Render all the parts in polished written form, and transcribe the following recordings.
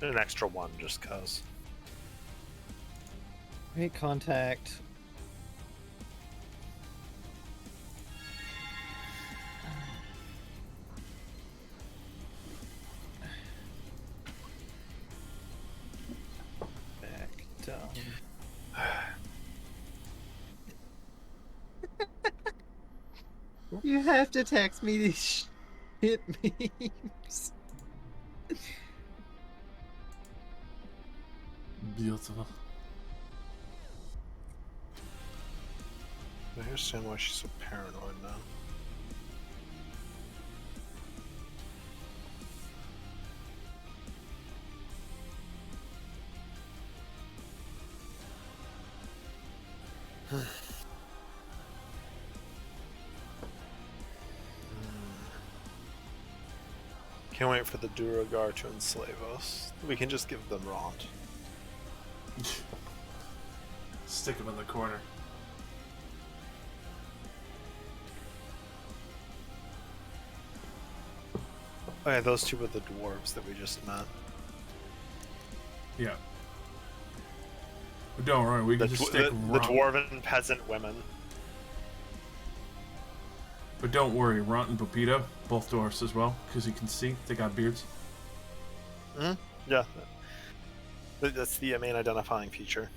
An extra one, just cause. Make contact. Back down. You have to text me these shit memes. Beautiful. I understand why she's so paranoid now. Can't wait for the Duragar to enslave us. We can just give them Ront. Stick him in the corner. Oh yeah, those two were the dwarves that we just met. Yeah. But don't worry, we can just stick the dwarven peasant women. But don't worry, Ront and Pepito, both dwarfs as well, because you can see they got beards. Yeah. That's the main identifying feature.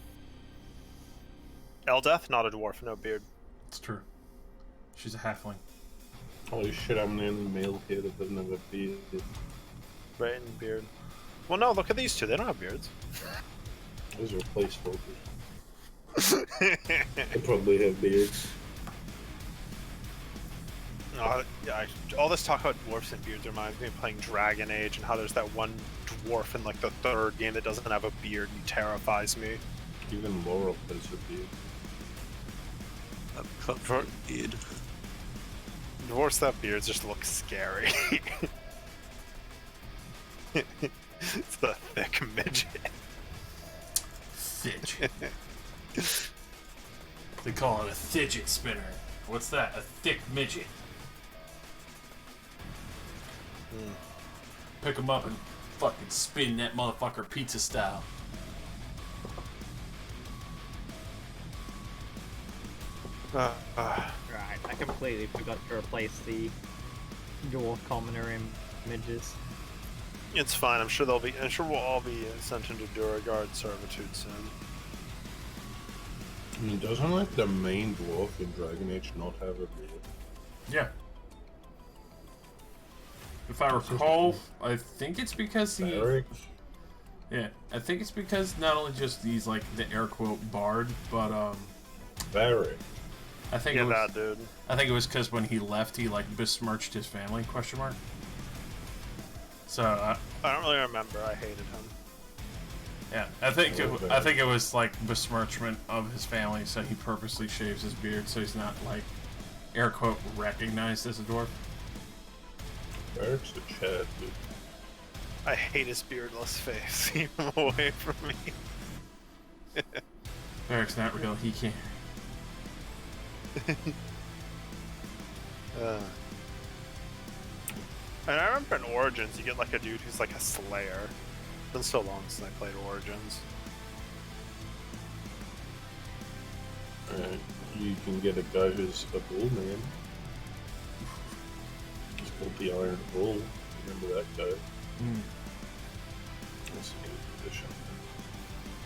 Eldeth, not a dwarf, no beard. It's true. She's a halfling. Holy shit, I'm the only male here that doesn't have a beard. Right, and beard. Well, no, look at these two. They don't have beards. Those are placeholders. They probably have beards. Yeah, all this talk about dwarfs and beards reminds me of playing Dragon Age and how there's that one dwarf in like the third game that doesn't have a beard and terrifies me. Even Laurel has a beard. A cutthroat beard. Dwarfs that beards just look scary. It's the thick midget. Fidget. They call it a fidget spinner. What's that? A thick midget. Pick him up and fucking spin that motherfucker pizza style. Right, I completely forgot to replace the dwarf commoner images. It's fine. I'm sure we'll all be sent into Duragard servitude soon. I mean, doesn't like the main dwarf in Dragon Age not have a beard? Yeah. If I recall, I think it's because he... Eric? Yeah, I think it's because not only just he's like the air quote bard, but Barry. I think Yeah, it was, that dude. I think it was because when he left, he like besmirched his family? Question mark. So I don't really remember. I hated him. yeah, I think it was like besmirchment of his family, so he purposely shaves his beard so he's not like air quote recognized as a dwarf. Eric's a Chad, dude. I hate his beardless face. Keep him away from me. Eric's not real. He can't. And I remember in Origins, you get like a dude who's like a slayer. It's been so long since I played Origins. You can get a guy who's a bull man. He's called the Iron Bull. Remember that guy? That's a good position.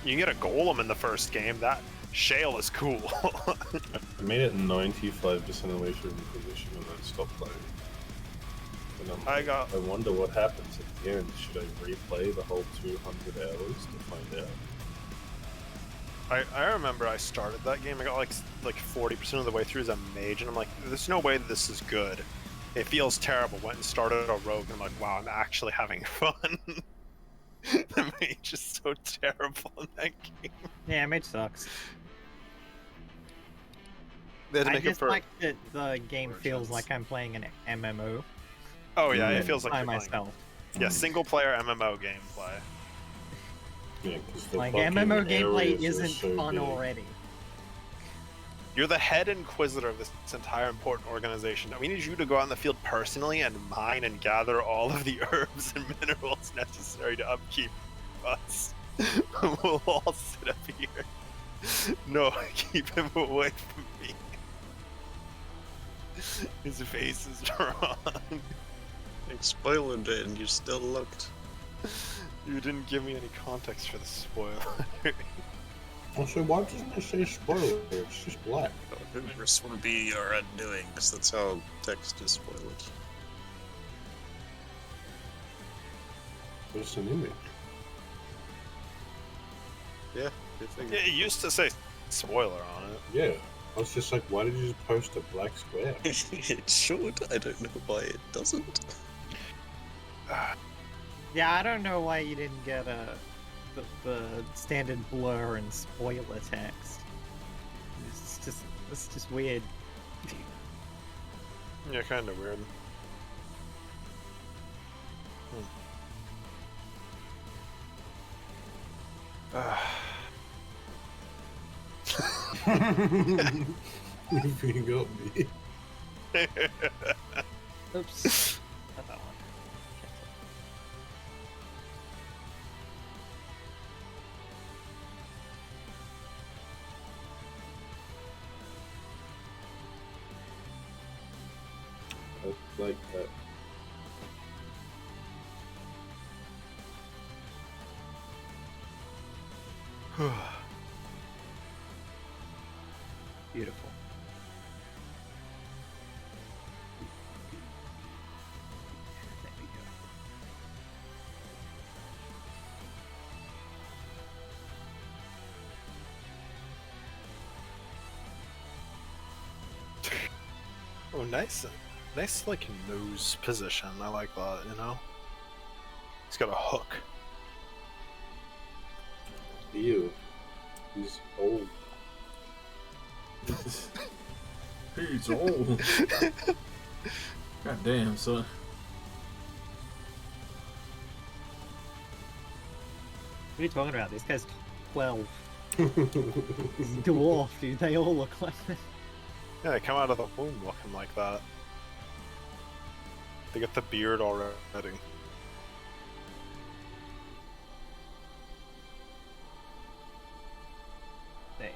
You can get a golem in the first game. That Shale is cool. I made it 95% away from the position and then stopped playing. And I wonder what happens at the end. Should I replay the whole 200 hours to find out? I remember I started that game. I got like 40% of the way through as a mage, and I'm like, there's no way that this is good. It feels terrible. Went and started a rogue, and I'm like, wow, I'm actually having fun. The mage is so terrible in that game. Yeah, mage sucks. They had to I make it just for... like that the game feels like I'm playing an MMO Oh yeah, it feels like by you're playing- myself. Yeah, single player MMO gameplay. Yeah, 'cause the Like fucking MMO gameplay areas are isn't so fun big. already. You're the head inquisitor of this entire important organization. We need you to go out in the field personally and mine and gather all of the herbs and minerals necessary to upkeep us. We'll all sit up here. No, keep him away from me. His face is wrong. I spoiled it and you still looked. You didn't give me any context for the spoiler. Also, why doesn't it say spoiler? It's just black. This will be your undoing, because that's how text is spoiled. There's an image. Yeah, good thing. Yeah, it used to say spoiler on it. Yeah. I was just like, why did you just post a black square? It should. I don't know why it doesn't. Yeah, I don't know why you didn't get the standard blur and spoiler text. It's just weird. Yeah, kind of weird. You got me. Oops. Not that one. I like that. Beautiful. There we go. Oh, nice. Nice, like, nose position. I like that, you know? He's got a hook. Ew. He's old. He's old. God damn, son. What are you talking about? This guy's 12. He's a dwarf, dude. They all look like that. Yeah, they come out of the womb looking like that. They get the beard already. Dave.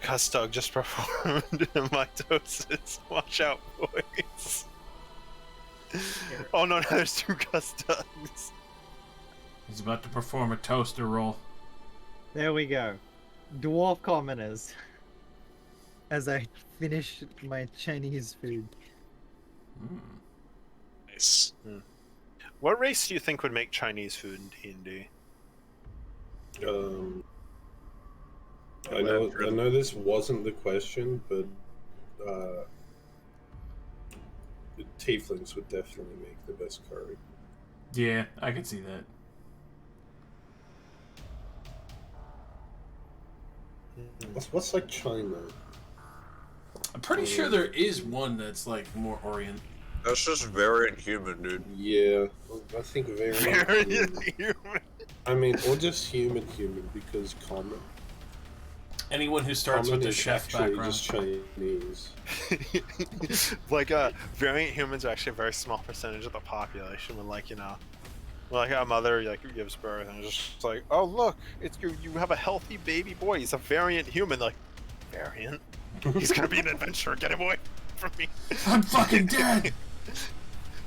Custug just performed mitosis. Watch out, boys. Oh no, now there's two Custugs. He's about to perform a toaster roll. There we go. Dwarf commoners. As I finish my Chinese food. Nice. What race do you think would make Chinese food in D&D? I know this wasn't the question, but the tieflings would definitely make the best curry. Yeah, I can see that. What's like China? I'm pretty sure there is one that's like more Orient. That's just variant human, dude. Yeah, I think very human. Human. I mean, or just human because common. Anyone who starts Common with the is chef actually background. just Chinese. Like, variant humans are actually a very small percentage of the population. When, like, you know, like a mother like gives birth and it's just like, oh look, it's you have a healthy baby boy. He's a variant human. Like, variant? He's gonna be an adventurer. Get him away from me. I'm fucking dead!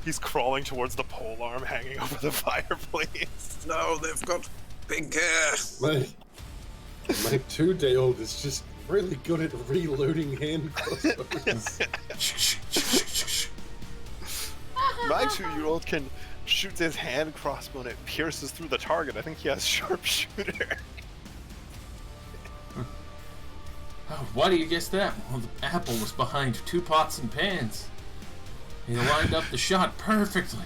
He's crawling towards the pole arm hanging over the fireplace. No, they've got pink hair. My 2-day-old is just really good at reloading hand crossbows. My 2-year-old can shoot his hand crossbow and it pierces through the target. I think he has sharpshooter. Oh, why do you guess that? Well, the apple was behind 2 pots and pans. He lined up the shot perfectly.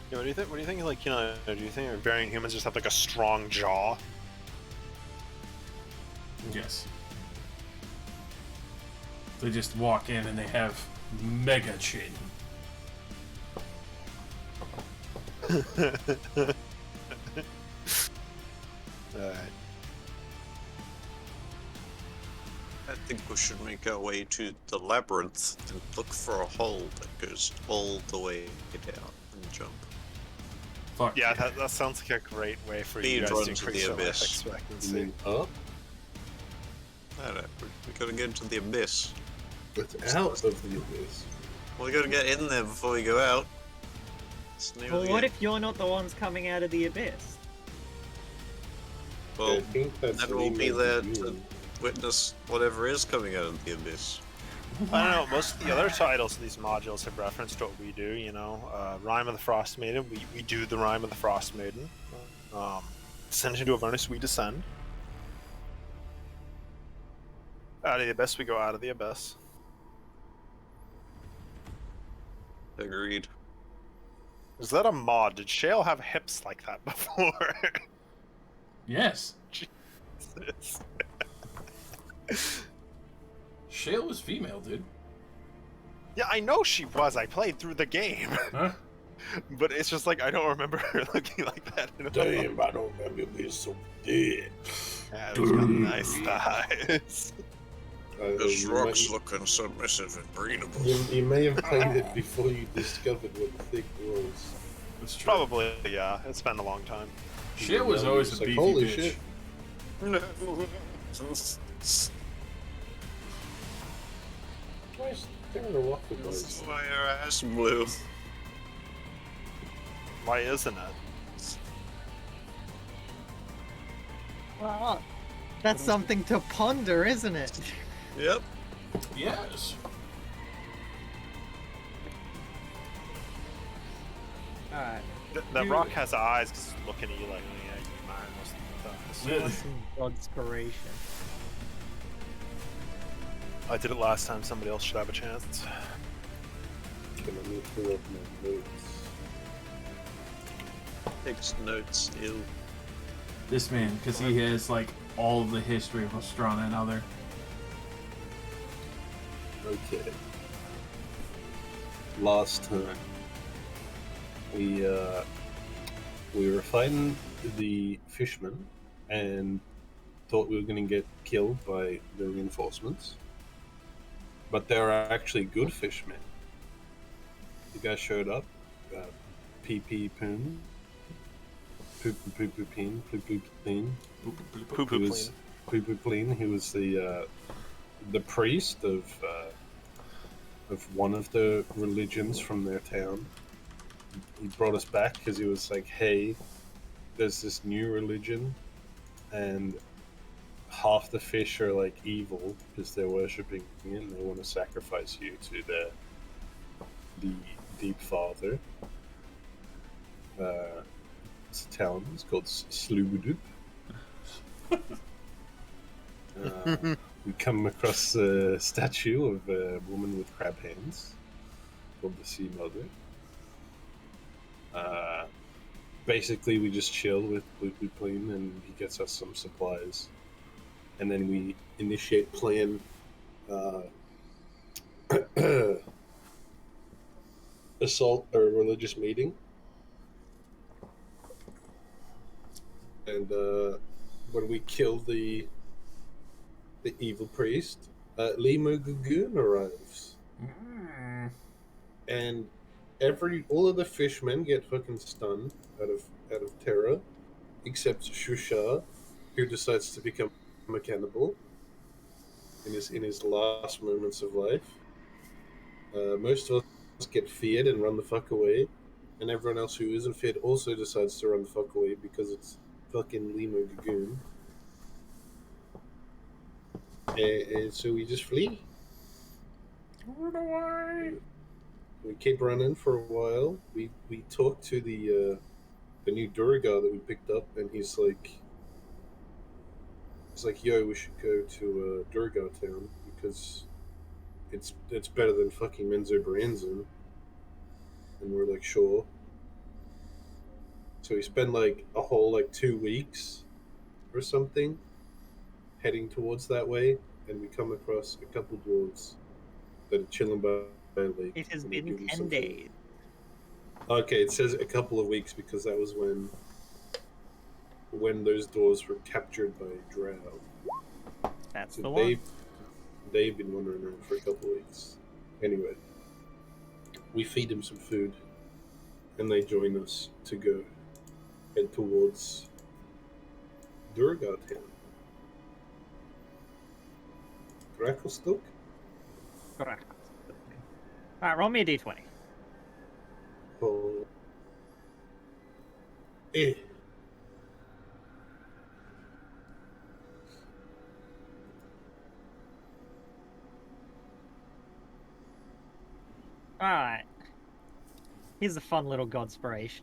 Yeah, what do you think? What do you think? Like, you know, do you think variant humans just have like a strong jaw? Yes. They just walk in and they have mega chin. Alright. I think we should make our way to the labyrinth and look for a hole that goes all the way down and jump. Fuck Yeah, that sounds like a great way for you Speed guys run to to increase the your life abyss. expectancy. Up? I don't know, we gotta get into the abyss. It's out of the abyss. We gotta get in there before we go out. It's the name of Well, the what game. if you're not the ones coming out of the abyss? Well, I think that's then we'll be there Lehman to June. witness whatever is coming out of the abyss. I don't know, most of the other titles of these modules have referenced what we do, you know. Rime of the Frost Maiden, we do the Rime of the Frost Maiden. Descend into Avernus, we descend. Out of the Abyss, we go out of the Abyss. Agreed. Is that a mod? Did Shale have hips like that before? Yes. Jesus. Shale was female, dude. Yeah, I know she was. I played through the game. Huh? But it's just like, I don't remember her looking like that at all. Damn, I don't remember being so dead. Yeah, it was really nice thighs. This you, rock's may, looking submissive and breedable. you may have played it before you discovered what thick was. That's true. Probably, yeah. It's been a long time. Shale was always a It's like, beefy holy bitch. shit. No. Why is there a rock with This those? is why your ass blue. Why isn't it? Well, that's something to ponder, isn't it? Yep. Yes. Alright. That Dude. rock has eyes because it's looking at you like, oh, yeah, you mine most of the time. What's some inspiration? I did it last time. Somebody else should have a chance. Can I move through up my notes? Takes notes, ew. This man, because he has like all of the history of Ostrana and other. Okay. Last time we were fighting the fishmen and thought we were going to get killed by the reinforcements, but they were actually good fishmen. The guy showed up, PP Poon, Poo Poo Poo Peen, Poo Poo Peen. Poo poo He was Pupupleen. He was the priest of one of the religions from their town. He brought us back because he was like, "Hey, there's this new religion, and half the fish are like evil because they're worshiping it, and they want to sacrifice you to the deep father." It's a town. It's called Slubudup. We come across a statue of a woman with crab hands called the Sea Mother. Basically, we just chill with Pupupleen and he gets us some supplies. And then we initiate plan assault or religious meeting. And when we kill the evil priest, Limo Gugun arrives, and all of the fishmen get fucking stunned out of terror, except Shusha, who decides to become a cannibal in his last moments of life. Most of us get feared and run the fuck away, and everyone else who isn't feared also decides to run the fuck away because it's fucking Limo Gugun. And so we just flee. Run away. We keep running for a while. We talk to the new Duragar that we picked up, and he's like, "Yo, we should go to Duragar town because it's better than fucking Menzoberranzan." And we're like, "Sure." So we spend like a whole 2 weeks or something heading towards that way, and we come across a couple dwarves that are chilling by a lake. It has and we been give them 10 some food. days. Okay, it says a couple of weeks because that was when those doors were captured by Drow. That's So the one. they've been wandering around for a couple of weeks. Anyway, we feed them some food, and they join us to go head towards Durga Town. Gracklestoke? Correct. Alright, roll me a d20. Oh. Eh. Alright. Here's a fun little godspiration.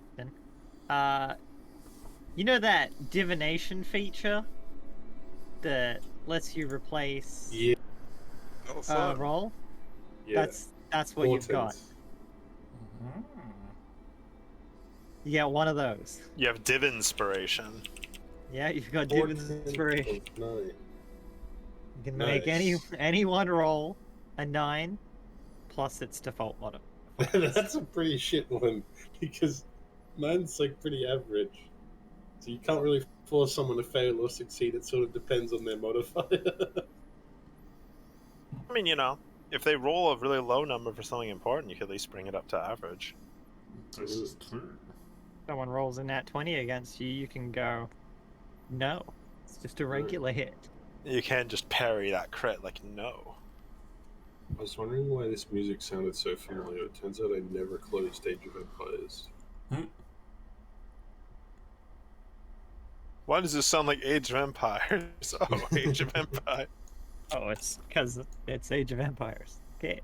You know that divination feature that lets you replace Yeah. Oh, fun. roll? Yeah. That's what you've got. Portent. You get one of those. You have div inspiration. Yeah, you've got Portent divination. of 9. You can make Nice. any one roll a 9 plus its default modifier. That's a pretty shit one because mine's like pretty average. So you can't really force someone to fail or succeed. It sort of depends on their modifier. I mean, you know, if they roll a really low number for something important, you could at least bring it up to average. This is true. Someone rolls a nat 20 against you, you can go, no, it's just a regular hit. You can't just parry that crit, like, no. I was wondering why this music sounded so familiar. It turns out I never closed Age of Empires. Why does this sound like Age of Empires? Oh, Age of Empires. Oh, it's because it's Age of Empires. Okay.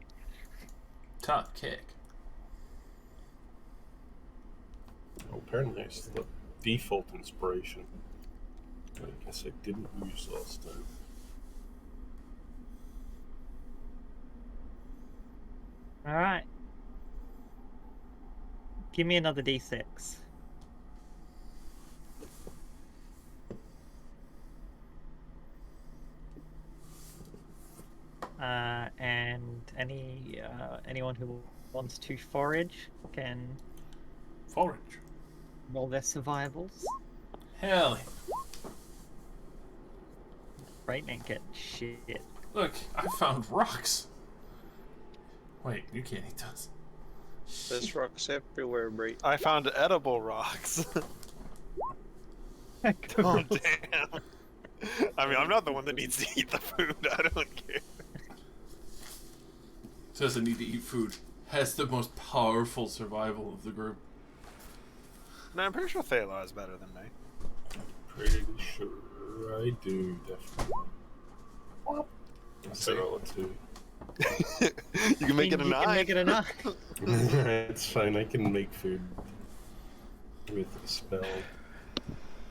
Top kick. Oh, apparently it's the default inspiration. I guess I didn't use last time. Alright. Give me another d6. And anyone who wants to forage can Forage. roll their survivals. Hell yeah. Right, ain't getting shit. Look, I found rocks. Wait, you can't eat those. There's rocks everywhere, Bree. I found edible rocks. Oh, damn. I mean, I'm not the one that needs to eat the food. I don't care. Doesn't need to eat food. Has the most powerful survival of the group. No, I'm pretty sure Thalar is better than me. Pretty sure I do, definitely. I said all two. You can make it a You 9. can make it a 9. It's fine, I can make food with a spell.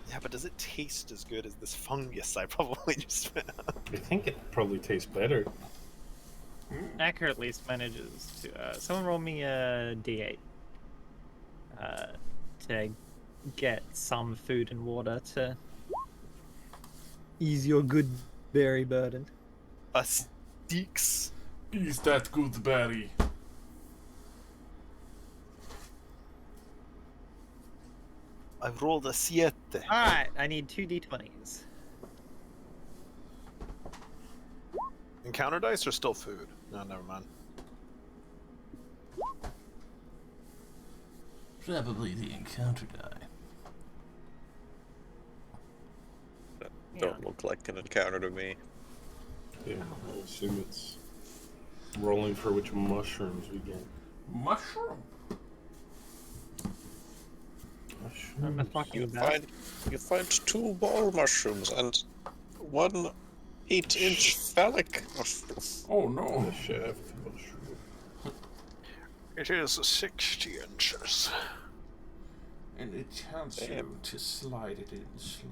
Yeah, but does it taste as good as this fungus I probably just found? I think it probably tastes better. Acker at least manages to. Someone roll me a d8 to get some food and water to ease your good berry burden. A Steaks. Is that good berry? I've rolled a 7. Alright, I need 2 d20s. Encounter dice or still food? No, never mind. Probably the encounter die. Don't look like an encounter to me. Yeah, I assume it's rolling for which mushrooms we get. Mushroom. I'm a fucking You find 2 ball mushrooms and 1 8-inch phallic mushroom. Oh no. The shaft mushroom. It is 60 inches. And it tells you to slide it in slower.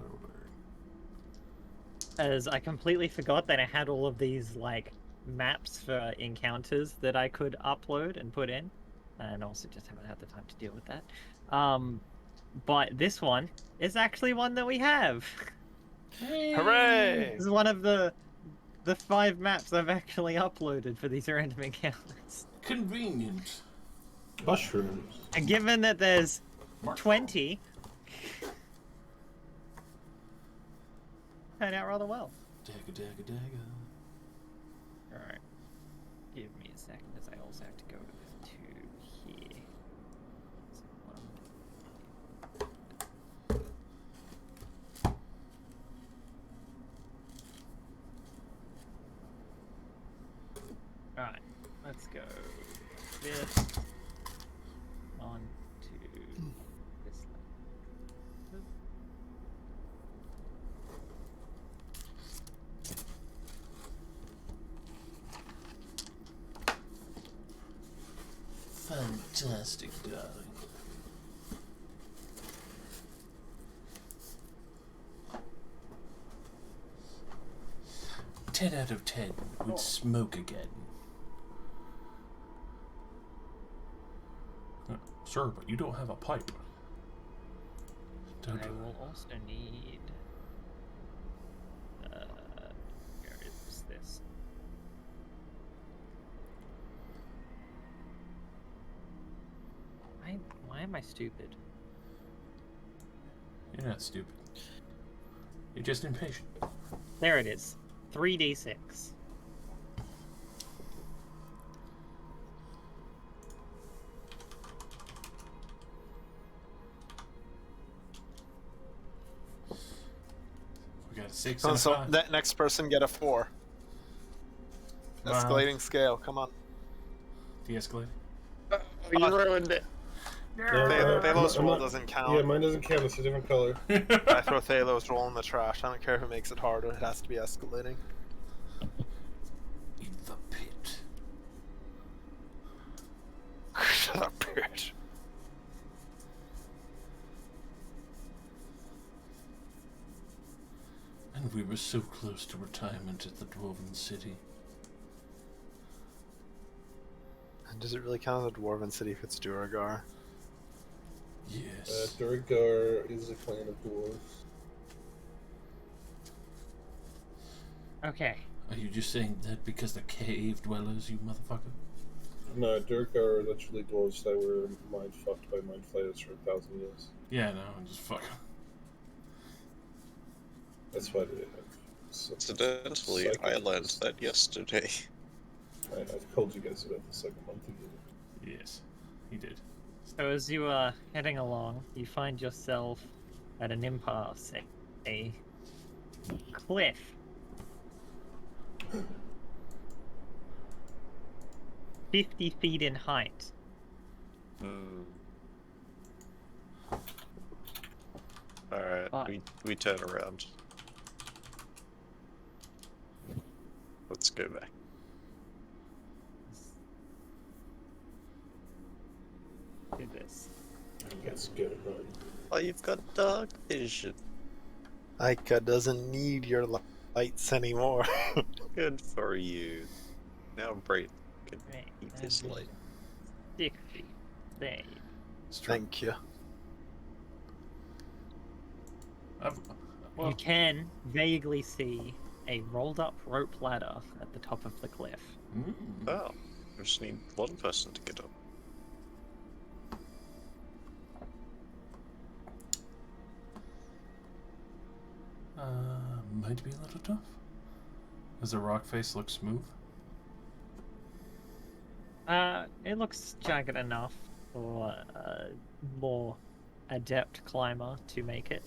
As I completely forgot that I had all of these like maps for encounters that I could upload and put in, and also just haven't had the time to deal with that. But this one is actually one that we have. Hooray! This is one of the 5 maps I've actually uploaded for these random encounters. Convenient. Mushrooms. And given that there's 20, turned out rather well. Dagger, dagger, dagger. Alright. Give me a second, as I also have to go to here. So Alright, let's go this on to this one. Fantastic, darling. Ten out of 10 would smoke again. Sir, but you don't have a pipe. I will also need. Where is this? Why am I stupid? You're not stupid. You're just impatient. There it is. 3d6. We got a 6 and a So 5. that next person get a 4. Wow. Escalating scale. Come on. De-escalate. You ruined it. Thalos I'm roll not- doesn't count. Yeah, mine doesn't count. It's a different color. I throw Thalos roll in the trash. I don't care who makes it harder. It has to be escalating. In the pit. Shut up, bitch. And we were so close to retirement at the Dwarven City. Does it really count as a dwarven city if it's Duragar? Yes. Durgar is a clan of dwarves. Okay. Are you just saying that because they're cave dwellers, you motherfucker? No, Durgar are literally dwarves that were mind fucked by mind flayers for 1,000 years. Yeah, no, I'm just fucking. That's why they have. Incidentally, I learned that yesterday. I've told you guys about this like a month ago. Yes, he did. So as you are heading along, you find yourself at an impasse, a cliff. "50 feet in height. Alright, But- we turn around. Let's go back. Do this. Let's get it right. Oh, you've got dark vision. Aika doesn't need your lights anymore. Good for you. Now Brayden can Right, eat and his light. 60. Save. Thank you. You can vaguely see a rolled up rope ladder at the top of the cliff. Oh, I just need one person to get up. Might be a little tough. Does the rock face look smooth? It looks jagged enough for a more adept climber to make it.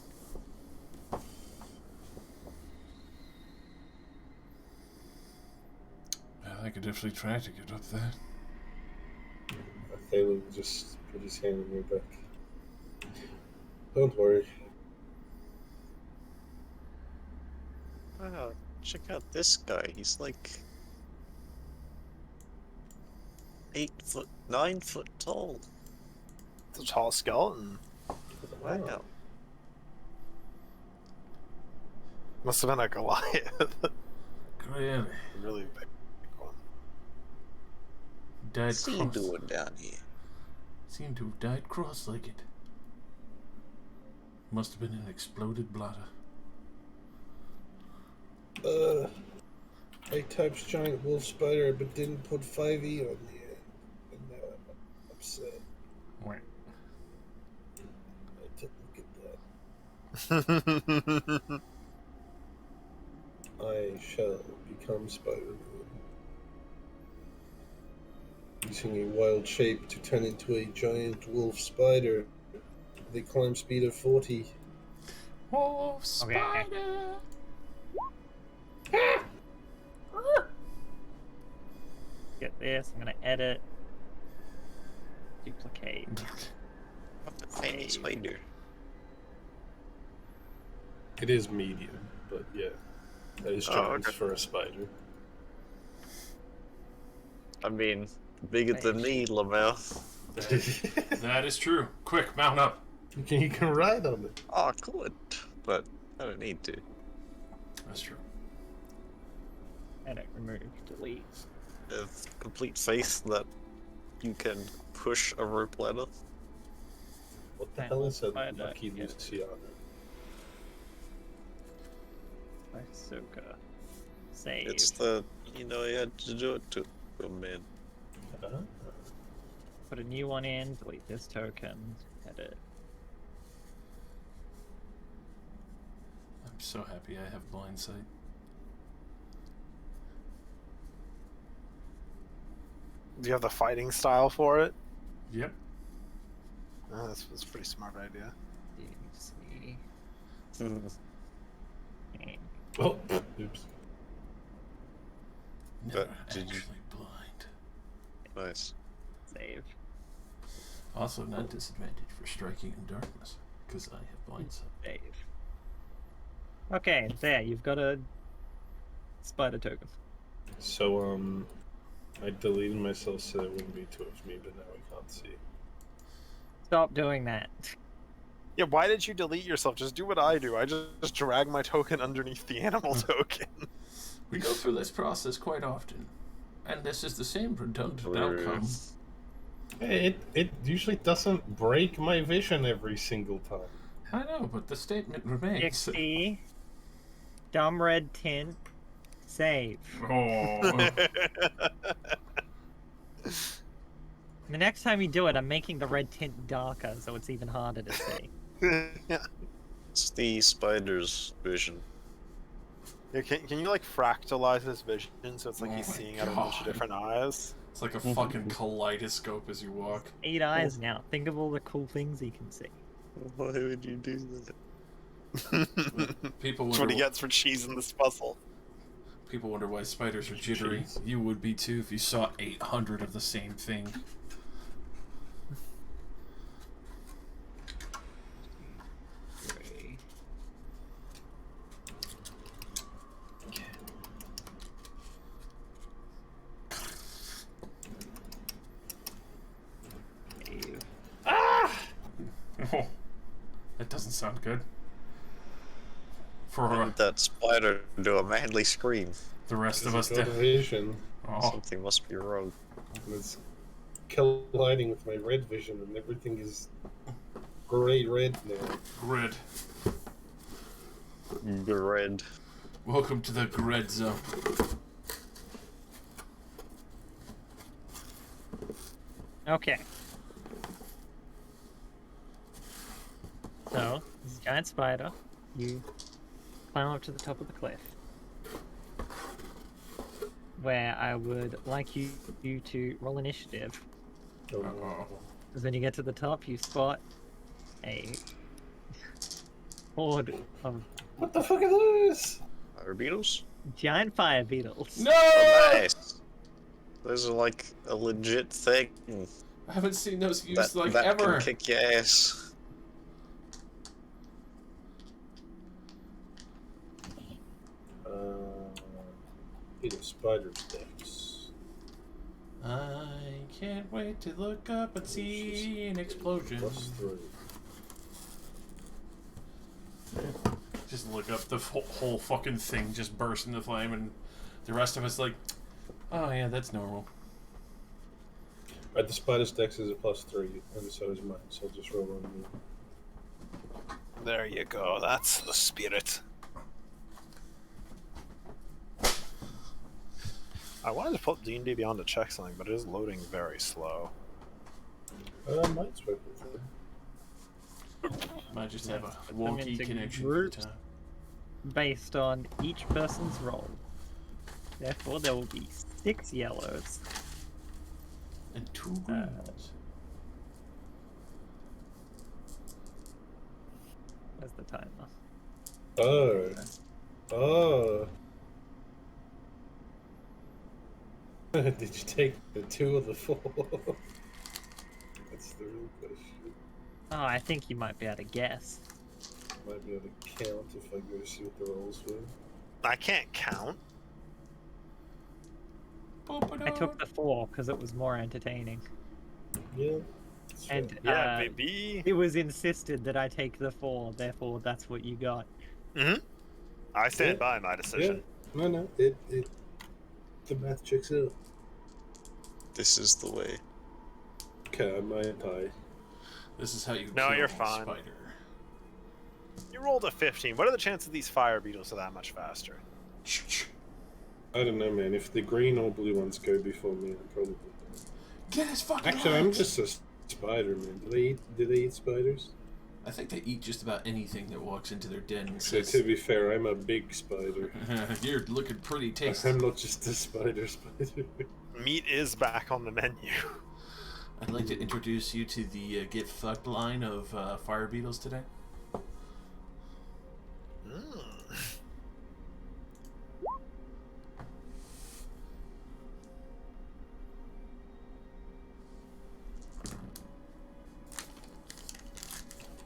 I could definitely try to get up there. Thalen just put his hand on your back. Don't worry. Wow, check out this guy. He's like 9 foot tall. It's a tall skeleton. Wow. Must have been a Goliath. Really? Really big one. Died What's he doing down here? Seemed to have died cross-legged. Must have been an exploded bladder. I typed giant wolf spider but didn't put 5e on the end. And now I'm upset. Look at that. I shall become Spider-Man. Using a wild shape to turn into a giant wolf spider. They climb speed of 40. Wolf spider. Get this. I'm gonna edit. Duplicate. What the tiny spider? It is medium, but yeah. That is giant for a spider. I mean, bigger than me, Lamau. That is true. Quick, mount up. You can ride on it. Oh, I could, but I don't need to. That's true. Edit, remove, delete. I have complete faith that you can push a rope ladder. What the hell is a Find out, Lucky yeah. Luciano? Ahsoka. Save. It's the, you know, you had to do it to a man. Put a new one in, delete this token, edit. I'm so happy I have blind sight. Do you have the fighting style for it? Yep. Oh, that's a pretty smart idea. DC. Oh, oops. Never did you- actually blind. Nice. Save. Also, not disadvantage for striking in darkness, because I have blind sight. Save. Okay, there, you've got a spider token. So, I deleted myself so it wouldn't be towards me, but now I can't see. Stop doing that. Yeah, why did you delete yourself? Just do what I do. I just drag my token underneath the animal token. We go through this process quite often, and this is the same redundant outcome. It usually doesn't break my vision every single time. I know, but the statement remains. XD. Dumb red tint. Save. Oh. The next time you do it, I'm making the red tint darker, so it's even harder to see. It's the spider's vision. Yeah, can you like fractalize his vision so it's like Oh he's my seeing out of a bunch of God. different eyes? It's like a fucking kaleidoscope as you walk. 8 eyes now. Think of all the cool things he can see. Why would you do that? People That's wonder, what he gets for cheesing this puzzle. people wonder why spiders are jittery. Jeez. You would be too if you saw 800 of the same thing. Oh, that doesn't sound good. For And that spider do a manly scream. the rest of us, Got vision. oh, Something must be wrong. And it's colliding with my red vision, and everything is gray red now. grid. Red. Welcome to the grid zone. Okay. So, this is a giant spider. You climb up to the top of the cliff. Where I would like you to roll initiative. Uh-oh. Because when you get to the top, you spot a horde of What the fuck are those? Fire beetles? giant fire beetles. No! Oh, nice. Those are like a legit thing. I haven't seen those used That, like that ever. can kick your ass. Need a spider's decks. I can't wait to look up and see an explosion. +3. Just look up, the whole fucking thing just burst into flame, and the rest of us like, oh yeah, that's normal. Right, the spider's dex is a +3, and so is mine, so I'll just roll on me. There you go. That's the spirit. I wanted to put D&D Beyond to check something, but it is loading very slow. Mine's working fine. might just have a Put them wonky into connection for groups. time. Based on each person's role. Therefore, there will be 6 yellows. And 2 greens. Where's the timer? Oh. Did you take the 2 of the 4? That's the real question. Oh, I think you might be able to guess. Might be able to count if I go see what the rolls were. I can't count. I took the 4 because it was more entertaining. Yeah. And Yeah, baby. it was insisted that I take the 4, therefore that's what you got. I stand by my decision. Yeah. No, the math checks out. This is the way. Okay, I might die. This is how you No, kill you're a fine. spider. You rolled a 15. What are the chances these fire beetles are that much faster? I don't know, man. If the green or blue ones go before me, I'm probably dead. Get his fucking Actually, I'm legs! just a spider, man. Do they eat spiders? I think they eat just about anything that walks into their den and So says, to be fair, I'm a big spider. you're looking pretty tasty. I'm not just a spider. Meat is back on the menu. I'd like to introduce you to the get fucked line of fire beetles today.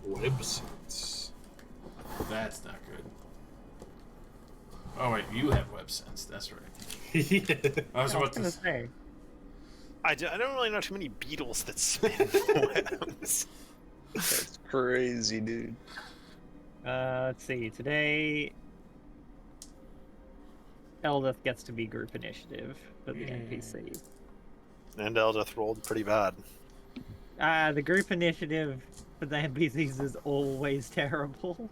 Websites. That's not good. Oh wait, you have web sense. That's right. Yeah. I was about to gonna say. say. I don't really know too many beetles that spin webs. That's crazy, dude. Let's see. Today, Eldith gets to be group initiative for the NPC. And Eldith rolled pretty bad. The group initiative for the NPCs is always terrible.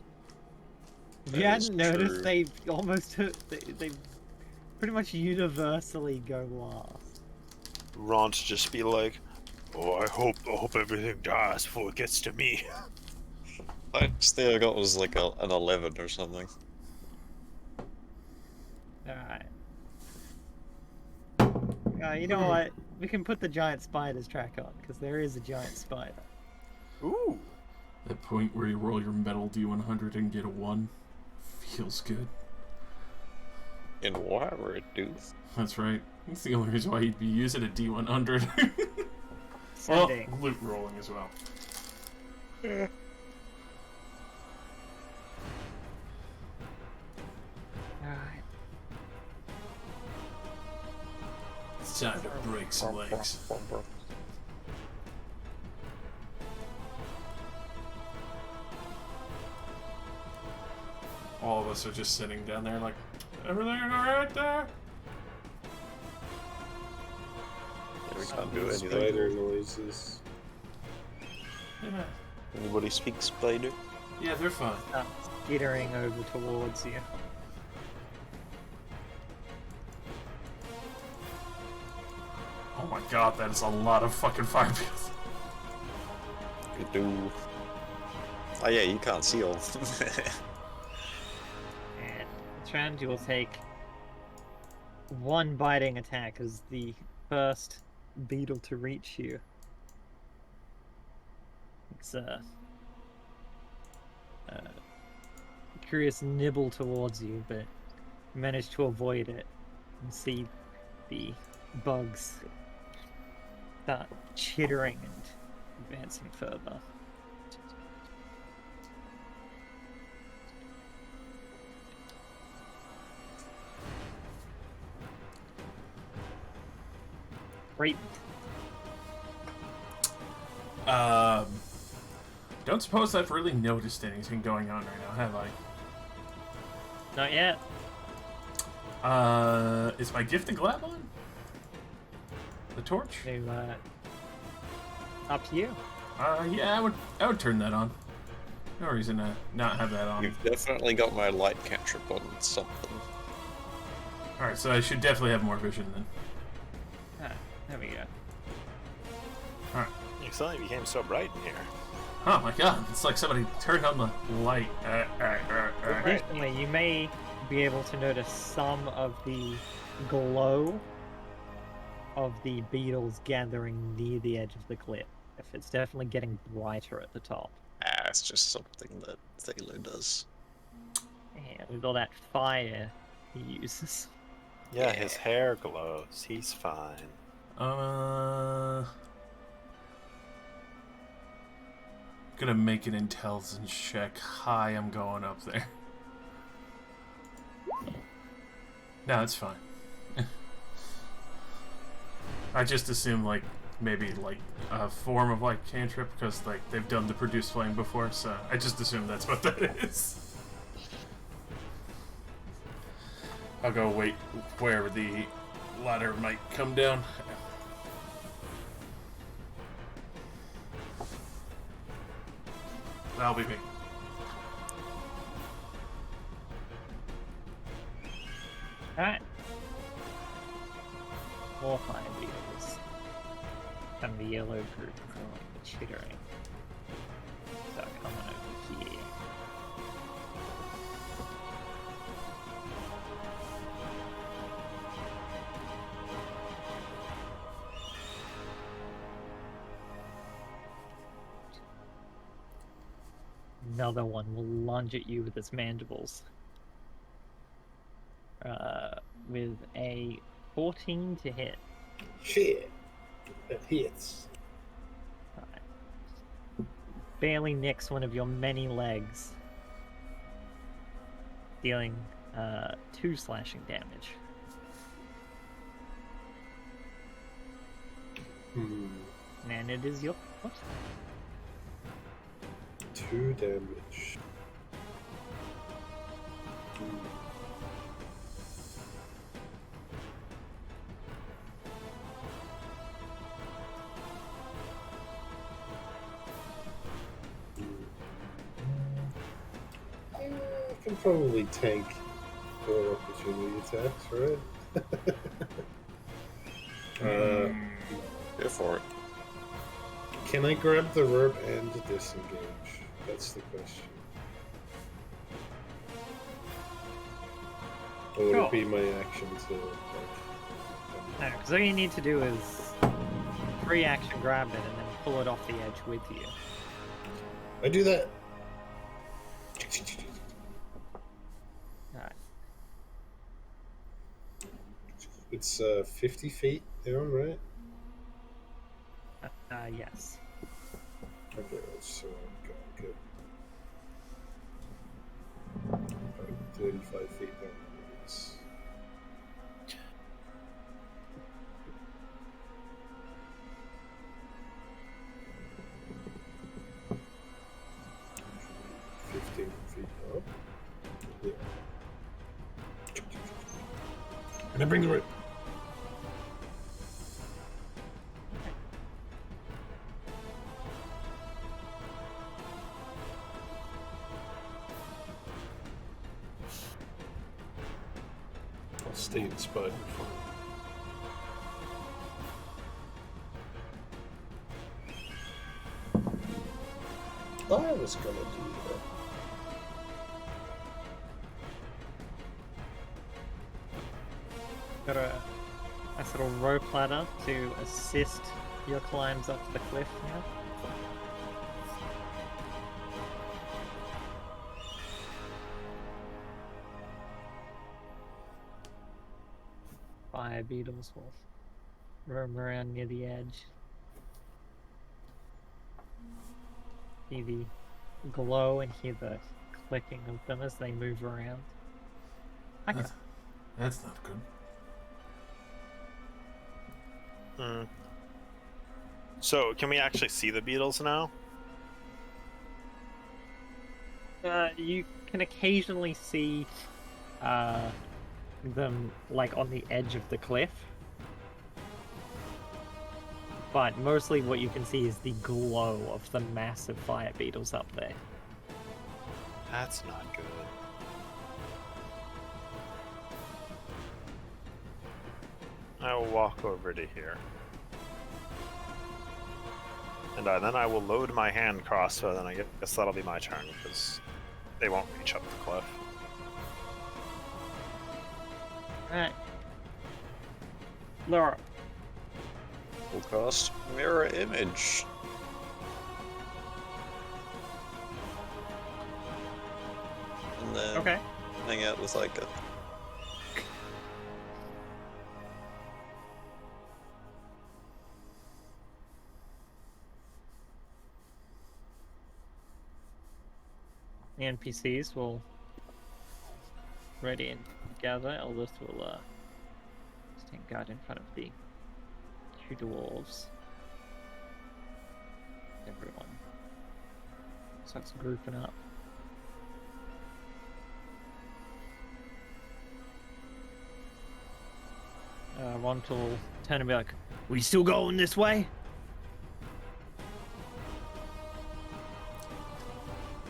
If you That is hadn't noticed, true. they almost they pretty much universally go last. Ron to just be like, "Oh, I hope everything dies before it gets to me." Highest thing I got was like an 11 or something. Alright. You know what? We can put the giant spiders track on, because there is a giant spider. Ooh. That point where you roll your metal D100 and get a 1 feels good. In Warhammer, it do. That's right. That's the only reason why you'd be using a D100. Well, Sending. loot rolling as well. Yeah. Alright. It's time to break some legs. All of us are just sitting down there like, everything alright there? We can't do anything. Spider noises. Yeah. Anybody speak spider? Yeah, they're fine. Skittering over towards you. Oh my god, that is a lot of fucking fire beetles. You do. Oh yeah, you can't see all of them. And Trend, you will take 1 biting attack as the first beetle to reach you. It's a curious nibble towards you, but you manage to avoid it and see the bugs start chittering and advancing further. Great. Don't suppose I've really noticed anything going on right now, have I? Not yet. Is my gift of glab on? The torch? So, up to you. Yeah, I would turn that on. No reason to not have that on. You've definitely got my light cantrip on something. Alright, so I should definitely have more vision then. Ah, there we go. Alright. You suddenly became so bright in here. Oh my god, it's like somebody turned on the light. Additionally, you may be able to notice some of the glow of the beetles gathering near the edge of the cliff. It's definitely getting brighter at the top. It's just something that Thalo does. And with all that fire he uses. Yeah, his hair glows. He's fine. Gonna make an intelligence check. Hi, I'm going up there. No, it's fine. I just assume like maybe like a form of like cantrip because like they've done the produce flame before, so I just assume that's what that is. I'll go wait where the ladder might come down. That'll be me. Alright. More fire beetles. And the yellow group are like chittering. So coming over here. Another one will lunge at you with its mandibles. With a 14 to hit. Shit. That hits. Right. Barely nicks one of your many legs. Dealing 2 slashing damage. And it is your what? 2 damage. I can probably tank 4 opportunity attacks, right? Go for it. Can I grab the rope and disengage? That's the question. Or would it be my action to like? No, because all you need to do is 3 action grab it and then pull it off the edge with you. I do that. Alright. It's 50 feet down, right? Yes. Okay, so good. About 35 feet down. Yes. Up. Yeah. And I bring the rope. I'll stay inspired for it. I was gonna do that. Got a nice little rope ladder to assist your climbs up the cliff now. Fire beetles will roam around near the edge. See the glow and hear the clicking of them as they move around. Okay. That's not good. So, can we actually see the beetles now? You can occasionally see them like on the edge of the cliff, but mostly what you can see is the glow of the massive fire beetles up there. That's not good. I will walk over to here. And then I will load my hand crossbow, then I guess that'll be my turn, because they won't reach up the cliff. Alright. Laura. We'll cast Mirror Image. And then Okay. hang out with like a The NPCs will ready and gather. Eldest will stand guard in front of the two dwarves. Everyone starts grouping up. One will turn and be like, "We still going this way?"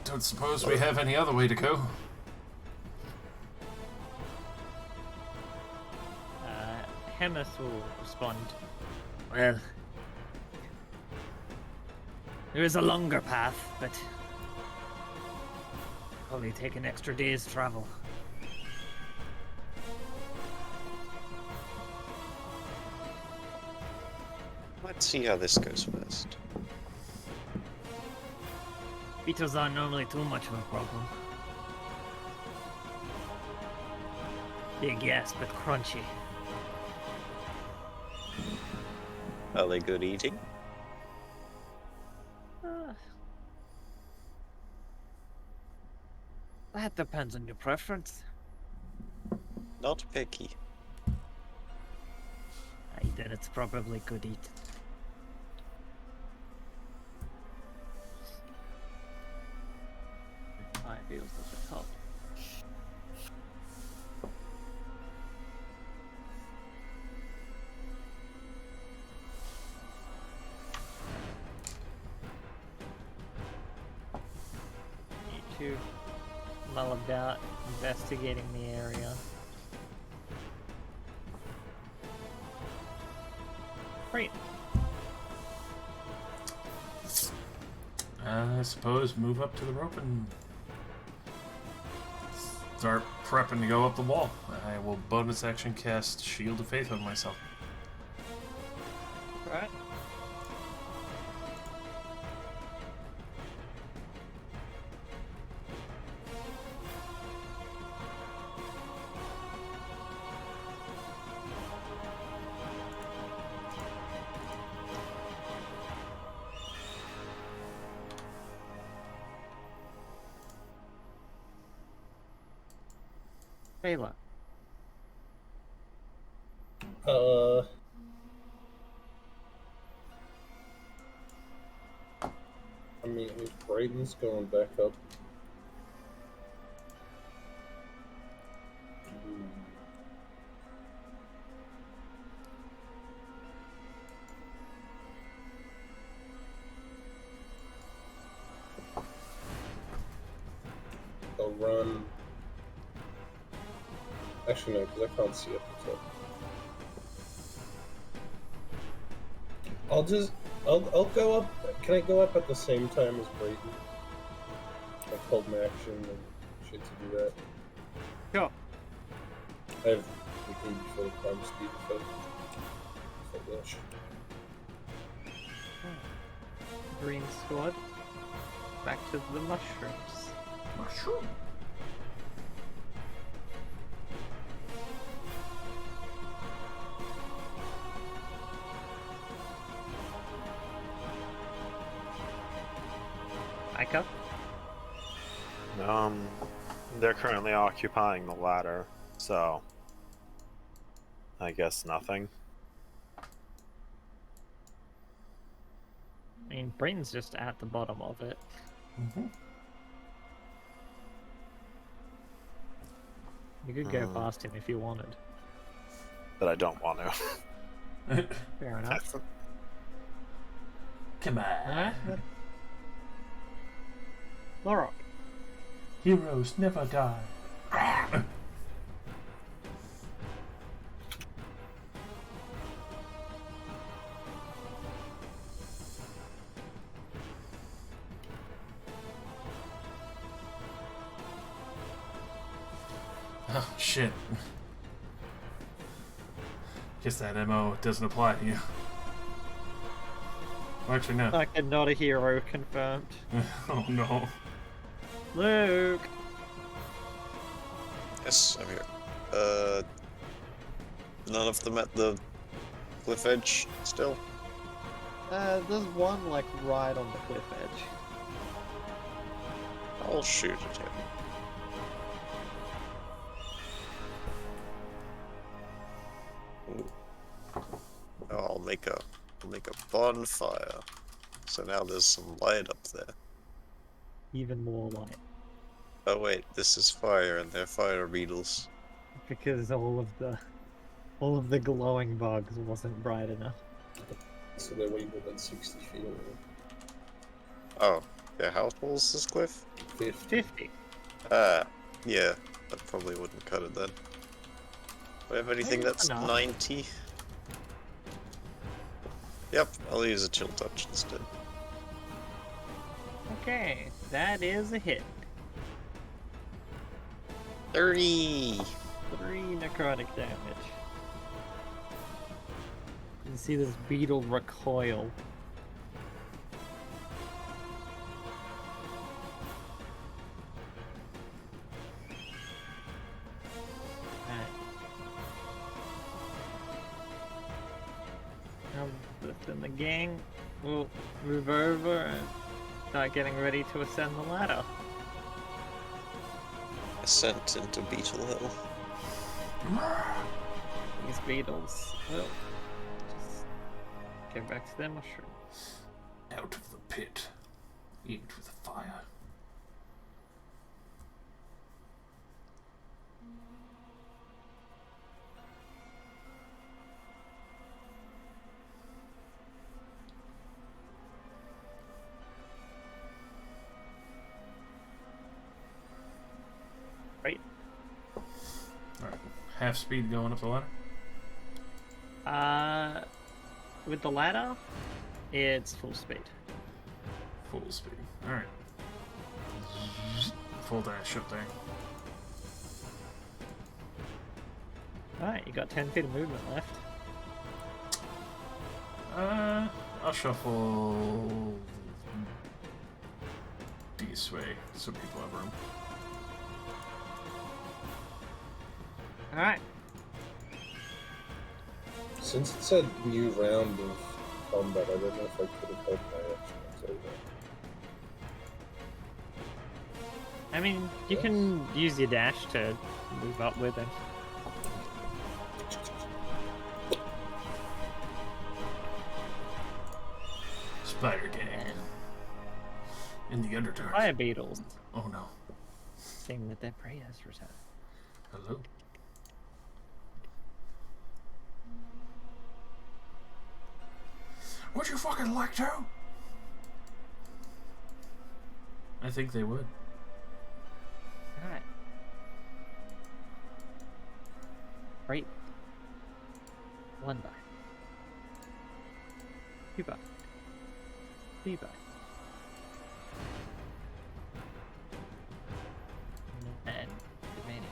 Don't suppose we have any other way to go. Hemeth will respond. Well, there is a longer path, but only take an extra day's travel. let's see how this goes first. Beetles aren't normally too much of a problem. Big yes, but crunchy. Are they good eating? That depends on your preference. Not picky. Then it's probably good eat. Five feels at the top. You two mull about investigating the area. Great. I suppose move up to the rope and start prepping to go up the wall. I will bonus action cast Shield of Faith on myself. Right. Ayla. I mean, is Brayden's going back up? I'll run. Actually, no, because I can't see up the top. I'll go up. Can I go up at the same time as Brayden? I called my action and shit to do that. Sure. I have weekly full climb speed if I wish. Green squad. Back to the mushrooms. Mushroom. Micah? They're currently occupying the ladder, so I guess nothing. I mean, Brayden's just at the bottom of it. Mm-hmm. You could go past him if you wanted. But I don't want to. Fair enough. Come on. Alright. Lorok. Heroes never die. Oh, shit. Guess that MO doesn't apply to you. Well, actually, no. Like, not a hero confirmed. Oh, no. Luke! Yes, I'm here. None of them at the cliff edge still? There's one, like, right on the cliff edge. I'll shoot at him. Ooh. Oh, I'll make a bonfire. So now there's some light up there. Even more light. Oh wait, this is fire and they're fire beetles. Because all of the glowing bugs wasn't bright enough. So they're way more than 60 feet away. Oh, their house walls this cliff? 50. Yeah, that probably wouldn't cut it then. Do I have anything Maybe that's enough. 90? Yep, I'll use a chill touch instead. Okay, that is a hit. 30! 3 necrotic damage. You can see this beetle recoil. Alright. Now, then the gang will move over and start getting ready to ascend the ladder. Ascent into Beetle Hill. These beetles will just get back to their mushroom. Out of the pit. Inked with fire. Right? Alright. Half speed going up the ladder? With the ladder, it's full speed. Full speed. Alright. Full dash up there. Alright, you got 10 feet of movement left. I'll shuffle this way so people have room. Alright. Since it's a new round of combat, I don't know if I could have helped my action. I'll tell you that. I mean, you can use your dash to move up with it. Spider gang. In the Underdark. Fire beetles, Oh no. seeing that their prey has returned. Hello. Would you fucking like to? I think they would. Alright. Right. 1 bar. 2 bar. 3 bar. And advantage.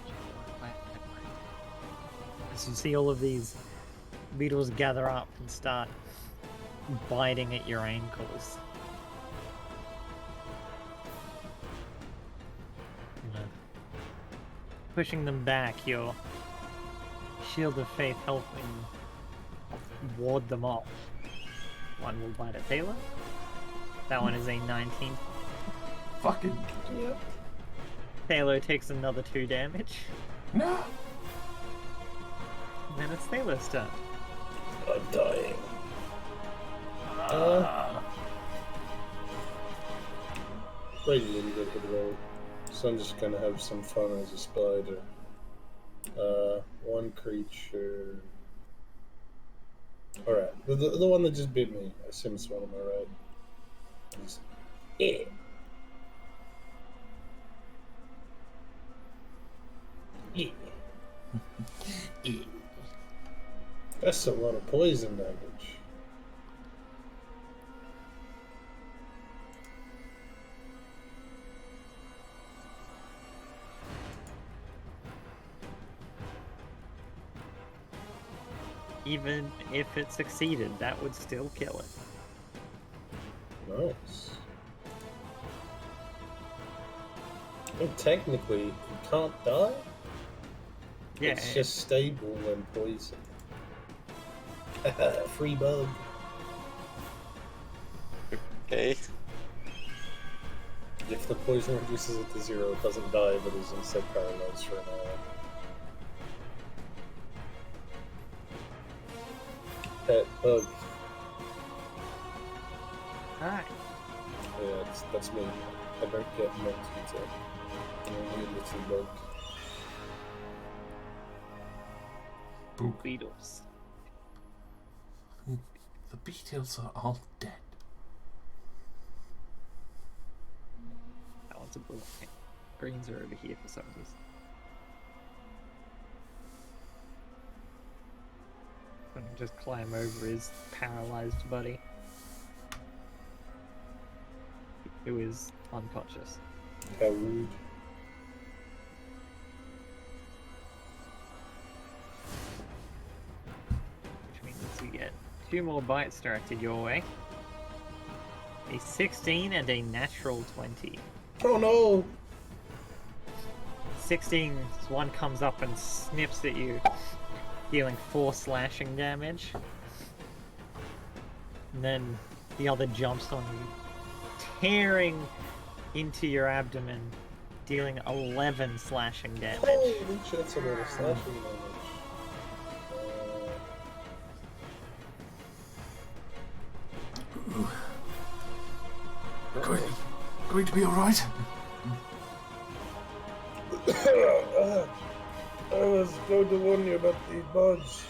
As you see all of these beetles gather up and start biting at your ankles. You know, pushing them back, your shield of faith helping ward them off. One will bite at Taylor. That one is a 19. Fucking. Yep. Taylor takes another 2 damage. No. And then it's Taylor's turn. I'm dying. Pretty little bit of roll. So I'm just gonna have some fun as a spider. One creature. Alright, the one that just bit me. I assume it's one of my right. Yeah. Yeah. That's a lot of poison damage. even if it succeeded, that would still kill it. Nice. Well, technically, you can't die. Yeah, It's just stable when poison. Free bug. Okay. If the poison reduces it to 0, it doesn't die, but is instead paralyzed for an hour. Pet bug. alright. Yeah, that's me. I don't get Mosquito. I'm only a little bug. Book. Beetles. The Beatles are all dead. That one's a blue. Okay. Greens are over here for some reason. I can just climb over his paralyzed buddy, who is unconscious. How rude. Which means you get 2 more bites directed your way. A 16 and a natural 20. Oh no! 16, one comes up and snips at you, dealing 4 slashing damage. And then the other jumps on you, tearing into your abdomen, dealing 11 slashing damage. Holy shit, that's a lot of slashing damage. Going to be alright? I was going to warn you about the bugs,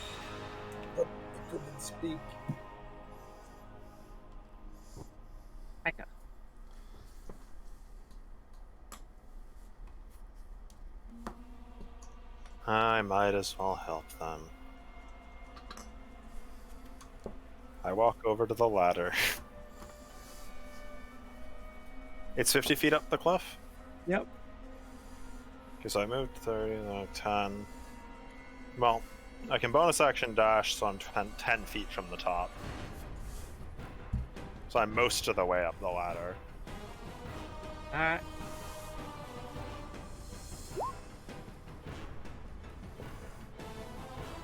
but I couldn't speak. Micah. I might as well help them. I walk over to the ladder. It's 50 feet up the cliff? Yep. Okay, so I moved 30, 10. Well, I can bonus action dash, so I'm 10 feet from the top. So I'm most of the way up the ladder. Alright.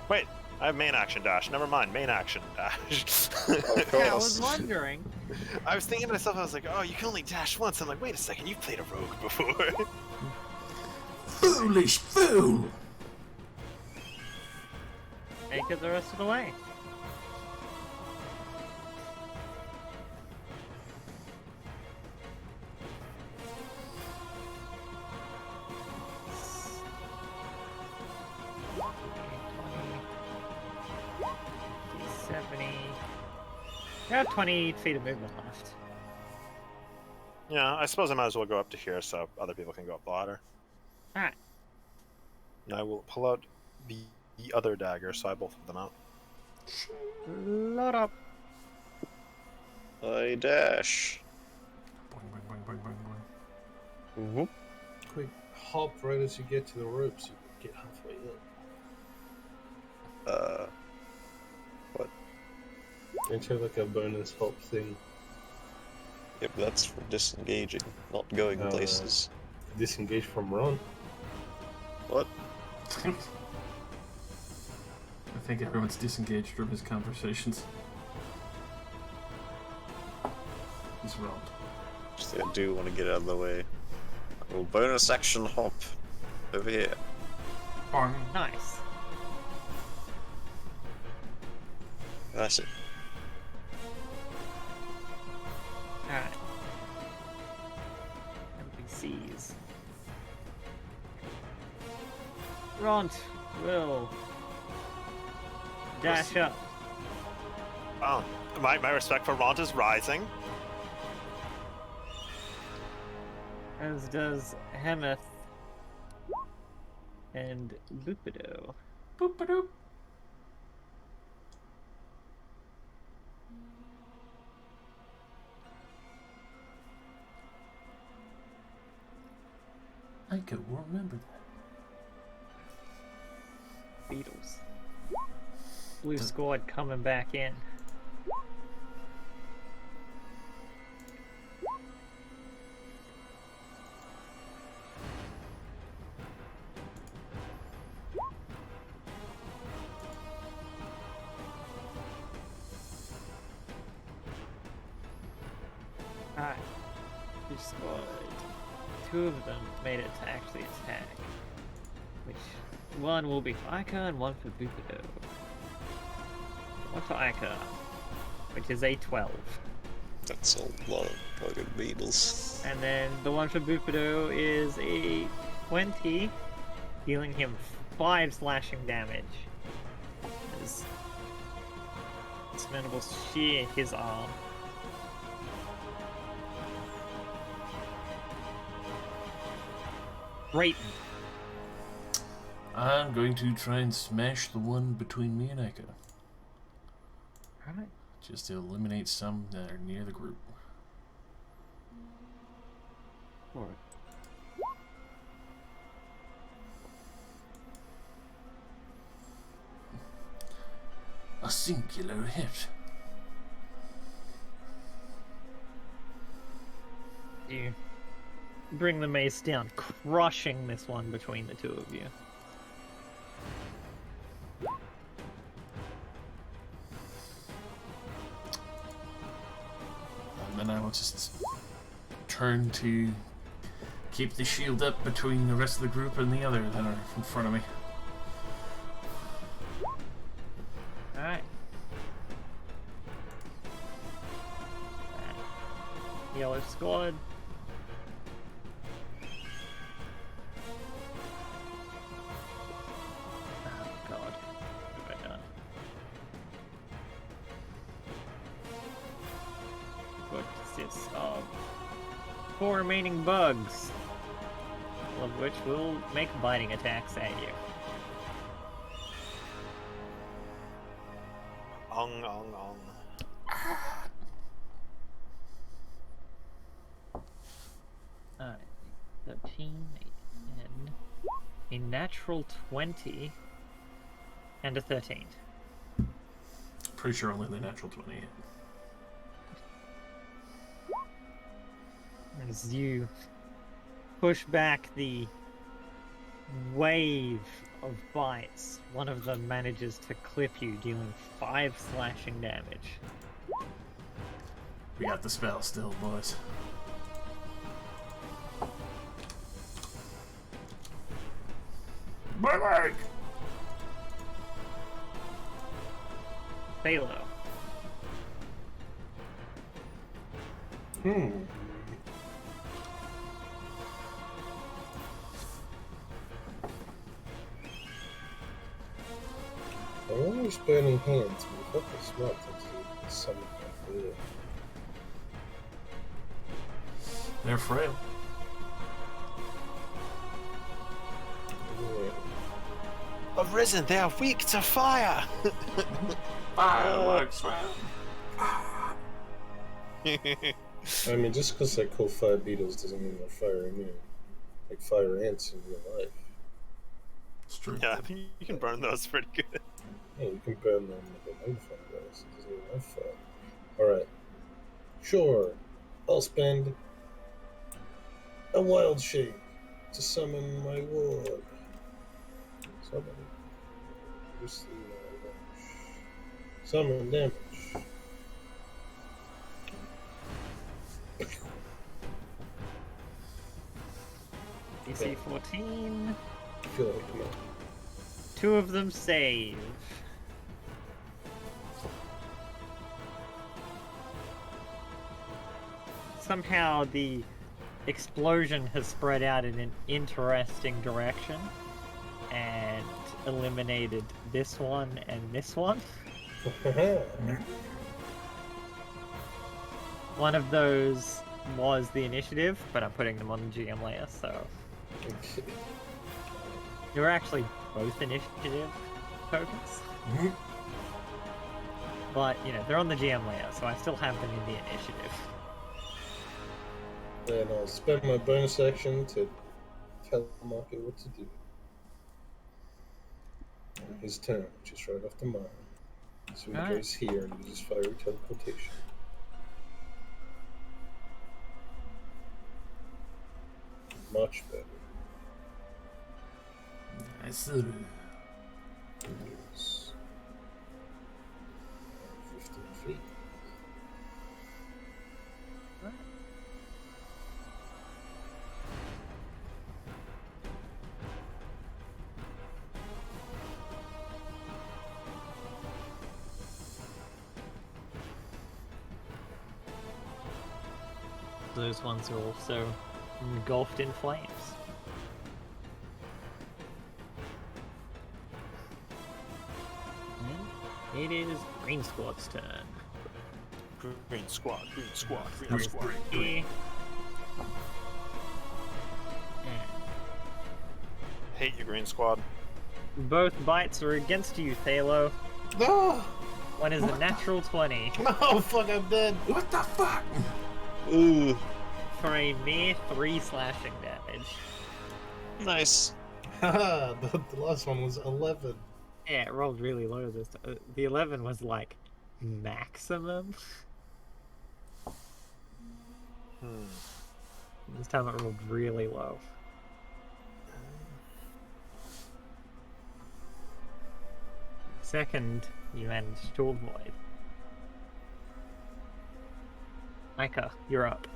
Wait, I have main action dash. Never mind, main action dash. Yeah, I was wondering. I was thinking to myself, I was like, oh, you can only dash once. I'm like, wait a second, you've played a rogue before. Foolish fool! Make it the rest of the way. You have 20 feet of movement left. Yeah, I suppose I might as well go up to here so other people can go up the ladder. Alright. And I will pull out the other dagger, so I both of them out. Load up. I dash. Boing, boing, boing, boing, boing, boing. Mm-hmm. Quick, hop right as you get to the rope so you can get halfway up. What? Don't you have like a bonus hop thing? Yep, that's for disengaging, not going places. Disengage from Ron. What? I think everyone's disengaged from his conversations. He's wrong. Actually, I do want to get out of the way. I will bonus action hop over here. Boing. Nice. That's it. Alright. NPCs. Ront will dash up. Oh, my respect for Ront is rising. As does Hemeth and Lupido. Boop-a-doop. I could remember that. Beetles. Blue squad coming back in. Alright. Blue squad. 2 of them made it to actually attack. Which one will be for Ica and one for Bupido. One for Ica, which is a 12. That's a lot of fucking beetles. And then the one for Bupido is a 20, dealing him 5 slashing damage. As this mandible shear his arm. Brayton. I'm going to try and smash the one between me and Echo. Alright. Just to eliminate some that are near the group. Alright. A singular hit. You bring the mace down, crushing this one between the 2 of you. And then I will just turn to keep the shield up between the rest of the group and the other that are in front of me. Alright. Yellow squad. Oh god. What have I done? What consists of 4 remaining bugs, all of which will make biting attacks at you. Ong, ong, ong. Alright, 13, 10, a natural 20, and a 13. Pretty sure only the natural 20 hit. As you push back the wave of bites, one of them manages to clip you, dealing 5 slashing damage. We got the spell still, boys. My leg! Phalo. I wonder burning hands. We've got the smart to summon my fear. They're frail. I've risen, they are weak to fire! Fireworks, man. I mean, just because I call fire beetles doesn't mean they're fire immune. Like fire ants in real life. It's true. Yeah, I think you can burn those pretty good. Yeah, you can burn them with a magnifier glass. It doesn't mean they're fire. Alright. Sure. I'll spend a wild shape to summon my ward. Summon. Where's the summon damage. DC 14. I feel like I'm 2 of them save. Somehow the explosion has spread out in an interesting direction and eliminated this one and this one. One of those was the initiative, but I'm putting them on the GM layer, so they were actually both initiative tokens. But, you know, they're on the GM layer, so I still have them in the initiative. Then I'll spend my bonus action to tell Marky what to do. His turn, which is right after mine. So he goes here and uses fire teleportation. Much better. Nice. 15 feet. Those ones are also engulfed in flames. And it is Green Squad's turn. Green squad, green squad, green Green squad. Yeah. Hate you, green squad. Both bites are against you, Thalo. No! One is a natural 20 Oh fuck, I'm dead! What the fuck? Ooh, for a mere 3 slashing damage. nice. Haha, the last one was 11. Yeah, it rolled really low this time. The 11 was like maximum. This time it rolled really low. Second, you managed to avoid. Micah, you're up.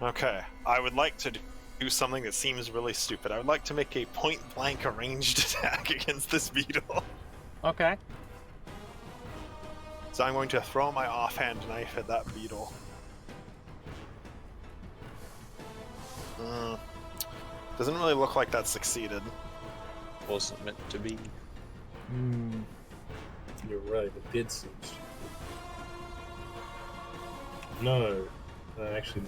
Okay, I would like to do something that seems really stupid. I would like to make a point-blank ranged attack against this beetle. Okay. So I'm going to throw my offhand knife at that beetle. Doesn't really look like that succeeded. Wasn't meant to be. You're right, it did seem stupid. No, actually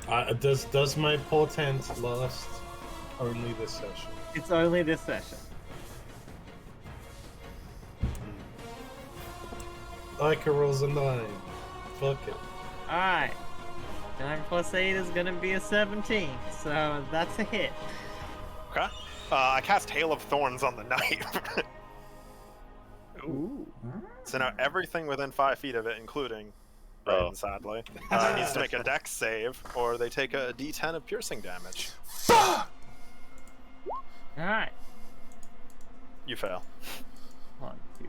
no. Does my portent last only this session? It's only this session. Ica rolls a 9. Fuck it. Alright. 9 plus 8 is gonna be a 17, so that's a hit. Okay. I cast Hail of Thorns on the knife. Ooh. So now everything within 5 feet of it, including Oh. Raiden, sadly, needs to make a dex save, or they take a d10 of piercing damage. Fuck! Alright. You fail. 1, 2,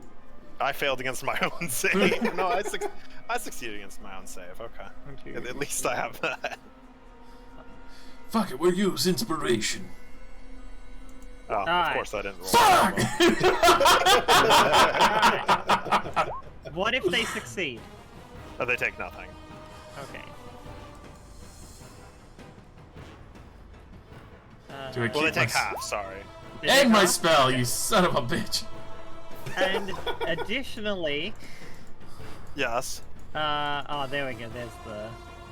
I failed against my own save. No, I succeeded against my own save. Okay. 1, 2, At least I have that. Fuck it, we'll use inspiration. Oh, of Alright. course I didn't roll. Fuck! What if they succeed? Oh, they take nothing. Okay. Do I Well, they keep take my half, sorry. They End take my half? spell, you son of a bitch. And additionally, Yes. oh, there we go. There's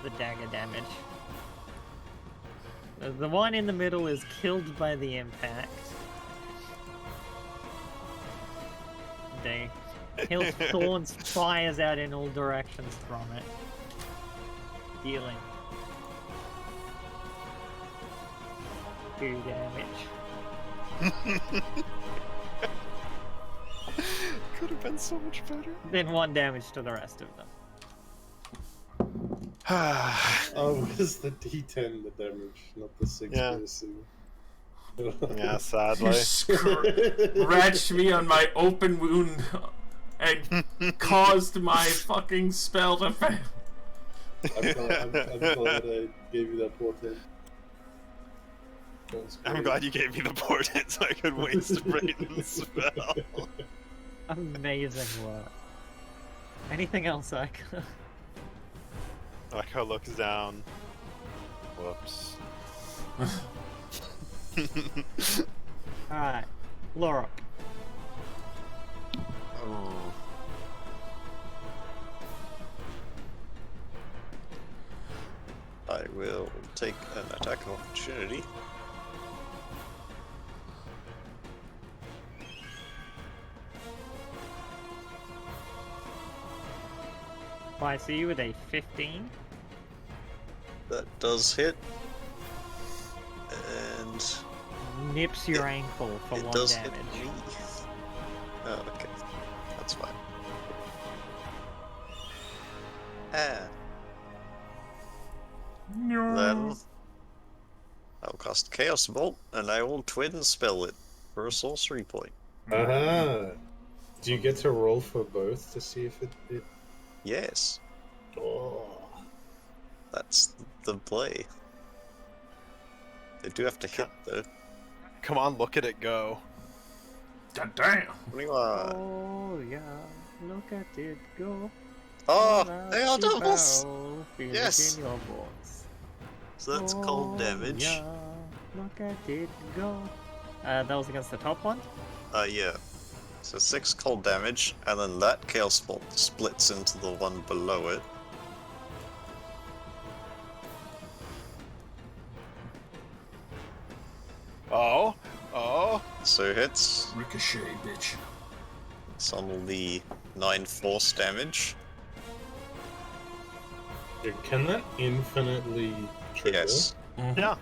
the dagger damage. The one in the middle is killed by the impact. Hail of Thorns fires out in all directions from it, dealing 2 damage. Could have been so much better. Then 1 damage to the rest of them. Oh, it's the D10 the damage, not the 6 Yeah. piercing. Yeah, You sadly. scratched me on my open wound and caused my fucking spell to fail. I'm glad I gave you that portent. That's I'm great. glad you gave me the portent so I could waste Raiden's spell. Amazing work. Anything else, Ika? Echo looks down. Whoops. Alright, Lorok. Oh. I will take an attack of opportunity. I see you with a 15. That does hit. And Nips your ankle for it 1 does damage. hit me. Oh, okay. That's fine. Ah. Then I'll cast Chaos Bolt, and I will twin spell it for a sorcery point. Uh-huh. Do you get to roll for both to see if it... Yes, Oh. that's the play. They do have to hit, though. Come on, look at it go. God damn! 21. Oh yeah, look at it go. Oh, All out they are the doubles! barrel, feel it Yes. in your bones. So that's cold damage. Yeah, look at it go. That was against the top one. Yeah. So 6 cold damage, and then that Chaos Bolt splits into the one below it. Oh. So hits. Ricochet, bitch. Some the 9 force damage. Dude, can that infinitely trigger? Yes. Yeah.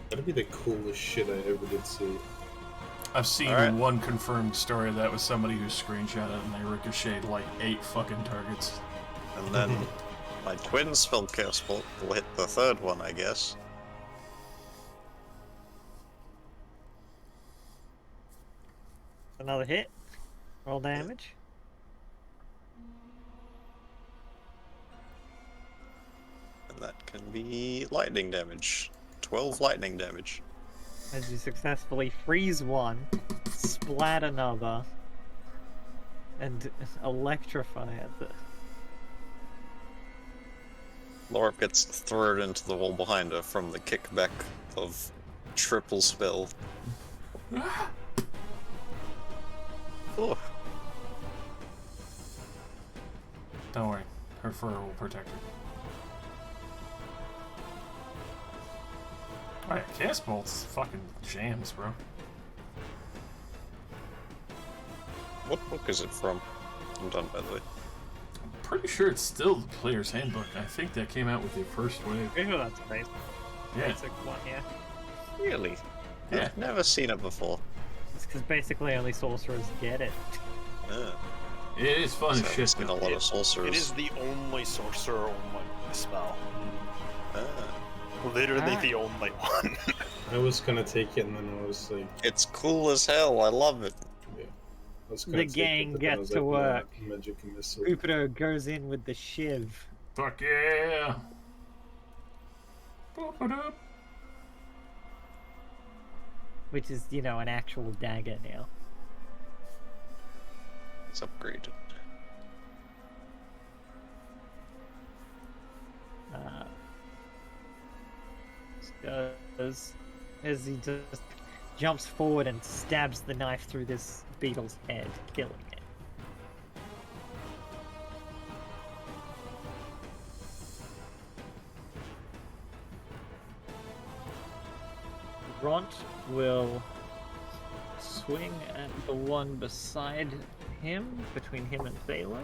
That'd be the coolest shit I ever did see. I've seen Alright. one confirmed story of that was somebody who screenshot it and they ricocheted like 8 fucking targets. And then my twin spell Chaos Bolt will hit the third one, I guess. Another hit. Roll damage. And that can be lightning damage. 12 lightning damage. As you successfully freeze one, splat another, and electrify it. Laura gets thrown into the wall behind her from the kickback of triple spell. Oh, Don't worry, her fur will protect her. Alright, Chaos Bolt's fucking jams, bro. what book is it from? I'm done, by the way. Pretty sure it's still the player's handbook. I think that came out with the first wave. Oh, that's nice. Yeah, Basic one, yeah. Really? Yeah. I've never seen it before. It's because basically only sorcerers get it. Yeah. it is fun So as I've shit. seen a Though. lot of sorcerers. It is the only sorcerer only spell. Ah. Literally Alright. the only one. I was gonna take it and then I was like, It's cool as hell, I love it. yeah. I was gonna The take gang it, but then I gets was to like, nah, work. magic missile. Jupiter goes in with the shiv. Fuck yeah! Boop-a-doop. Which is, you know, an actual dagger now. It's upgraded. As he just jumps forward and stabs the knife through this beetle's head, killing it. Ront will swing at the one beside him, between him and Thaler.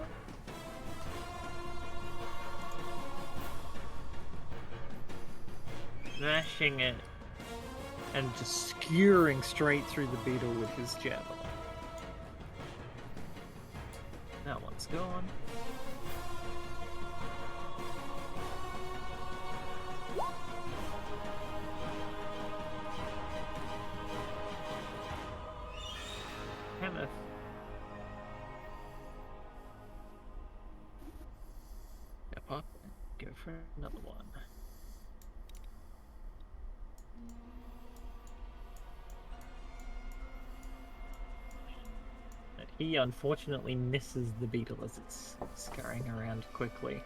Smashing it and just skewering straight through the beetle with his javelin. That one's gone. Hammer. Step up and go for another one. But he unfortunately misses the beetle as it's scurrying around quickly.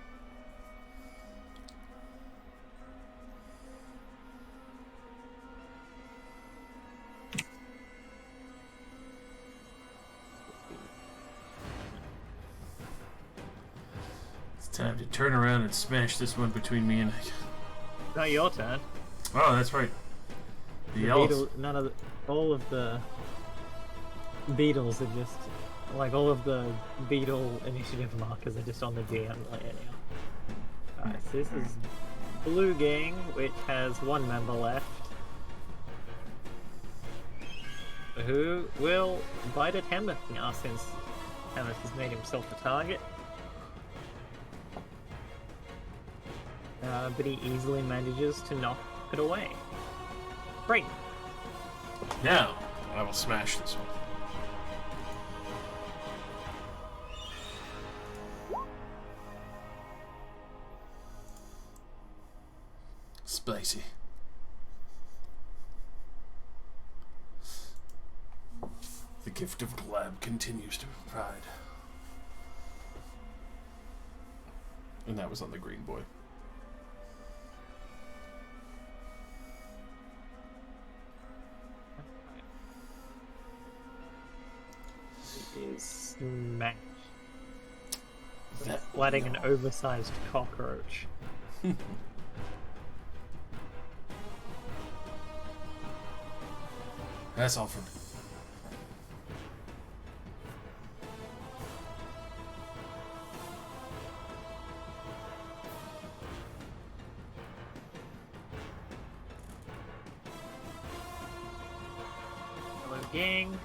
It's time to turn around and smash this one between me and. Not your turn. Oh, that's right. The The elves. beetle, none of the, all of the beetles are just like all of the beetle initiative markers are just on the DM layer now. Alright, so this is Blue Gang, which has one member left. who will bite at Hemeth now since Hemeth has made himself a target. But he easily manages to knock it away. Great. Now, I will smash this one. Spicy. The gift of Glab continues to provide. And that was on the green boy. Smash. Letting an oversized cockroach. That's all for me. Hello, gang.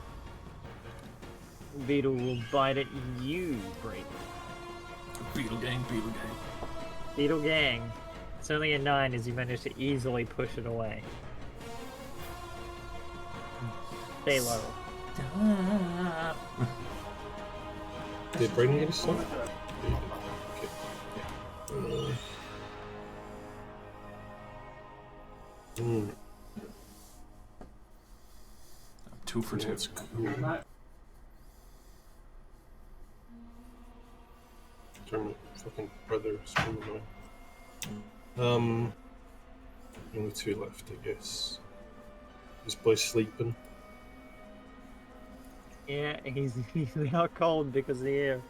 Beetle will bite at you, Brayden. Beetle gang, Beetle gang. Beetle gang. It's only a 9 as you manage to easily push it away. Stay low. Did Brayden get his stuff? Okay. I'm 2 for 2. That's cool. Turn my fucking brother screaming away. Only 2 left, I guess. This boy sleeping. Yeah, he's now cold because of the air.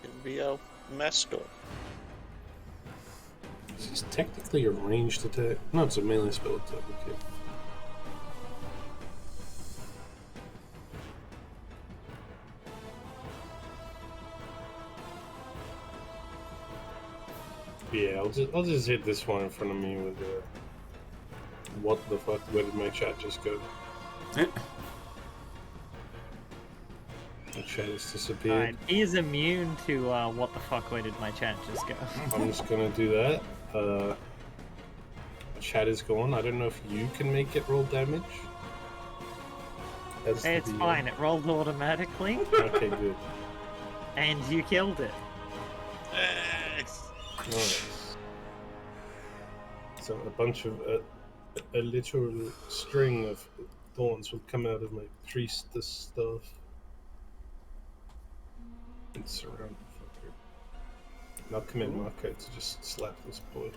It'll be a mascot. This is technically a ranged attack. No, it's a melee spell attack. Okay. Yeah, I'll just hit this one in front of me with what the fuck? Where did my chat just go? My chat has disappeared. Alright, he is immune to what the fuck, where did my chat just go? I'm just gonna do that. Chat is gone. I don't know if you can make it roll damage. That's It's the, fine, it rolled automatically, Okay, good. and you killed it. Nice. So a bunch of a literal string of thorns will come out of my priestess stuff and surround the fucker. And I'll commit Marco to just slap this boy.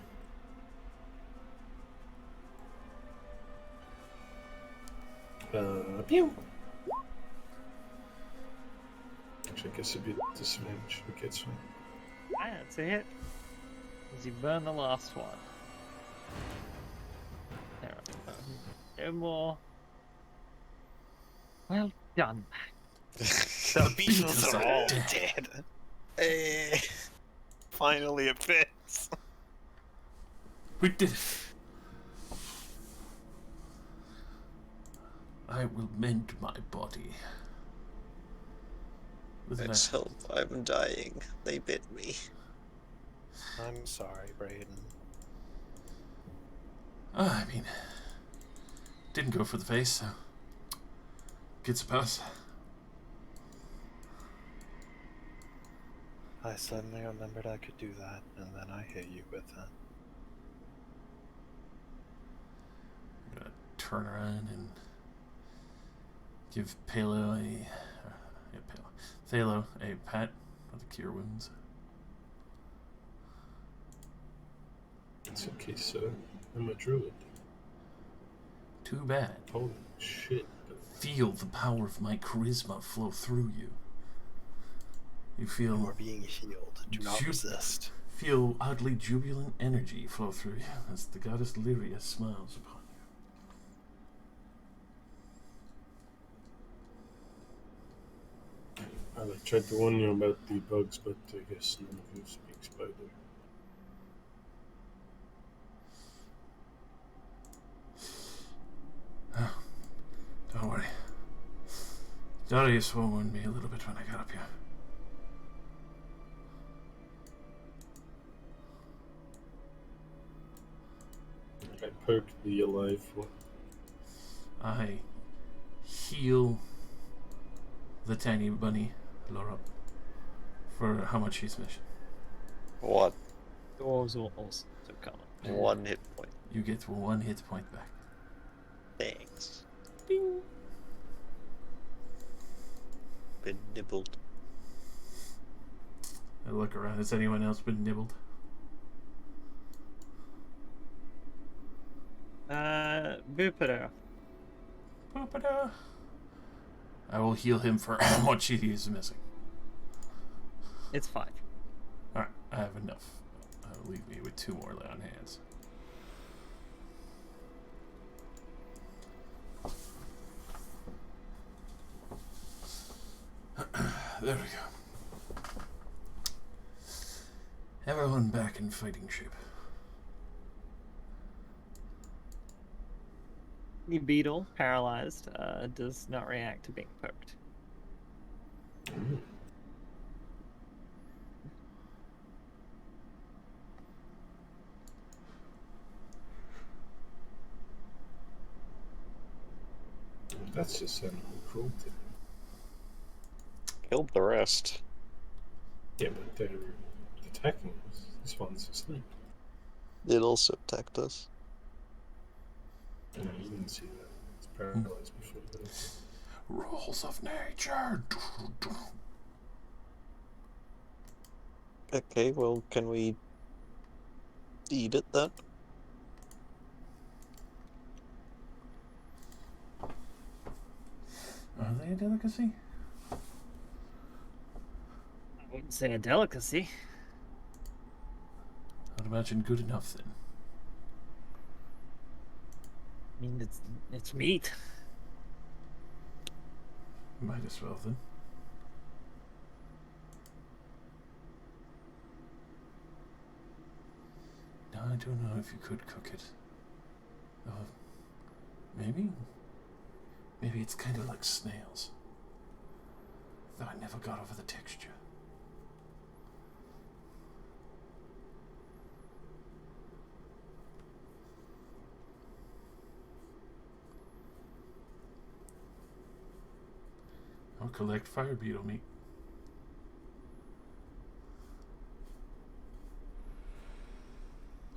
Pew! Actually, I guess it'd be a disadvantage. Okay, it's fine. That's a hit. As you burn the last one. There we go. No more. Well done. The Beatles are all dead. Finally it fits. We did it. I will mend my body. Let's help. I'm dying. They bit me. I'm sorry, Brayden. I mean, didn't go for the face, so gets a pass. I suddenly remembered I could do that, and then I hit you with it. I'm gonna turn around and give Thalo a pat of the cure wounds. It's okay, sir. I'm a druid. Too bad. Holy shit. Feel the power of my charisma flow through you. You feel You are being healed. Do not resist. Feel oddly jubilant energy flow through you as the goddess Lyria smiles upon you. I tried to warn you about the bugs, but I guess none of you speak spider. Darius warned me a little bit when I got up here. I poked the alive one. I heal the tiny bunny, Laura, for how much he's missing. What? Dwarves will also come. 1 hit point. You get 1 hit point back. Thanks. Ding. Been nibbled. I look around. Has anyone else been nibbled? Boopada. Ba-ba-da. I will heal him for how much he is missing. It's 5. Alright, I have enough. That'll leave me with 2 more on hands. There we go. Everyone back in fighting shape. The beetle, paralyzed, does not react to being poked. That's just animal cruelty. Killed the rest. Yeah, but they're attacking us. This one's asleep. It also attacked us. No, you didn't see that. It's paralyzed before that. Rules of nature. Okay, well, can we eat it then? Are they a delicacy? I wouldn't say a delicacy. I'd imagine good enough then. I mean, it's meat. Might as well then. No, I don't know if you could cook it. Maybe? Maybe it's kind of like snails. Though I never got over the texture. I'll collect fire beetle meat.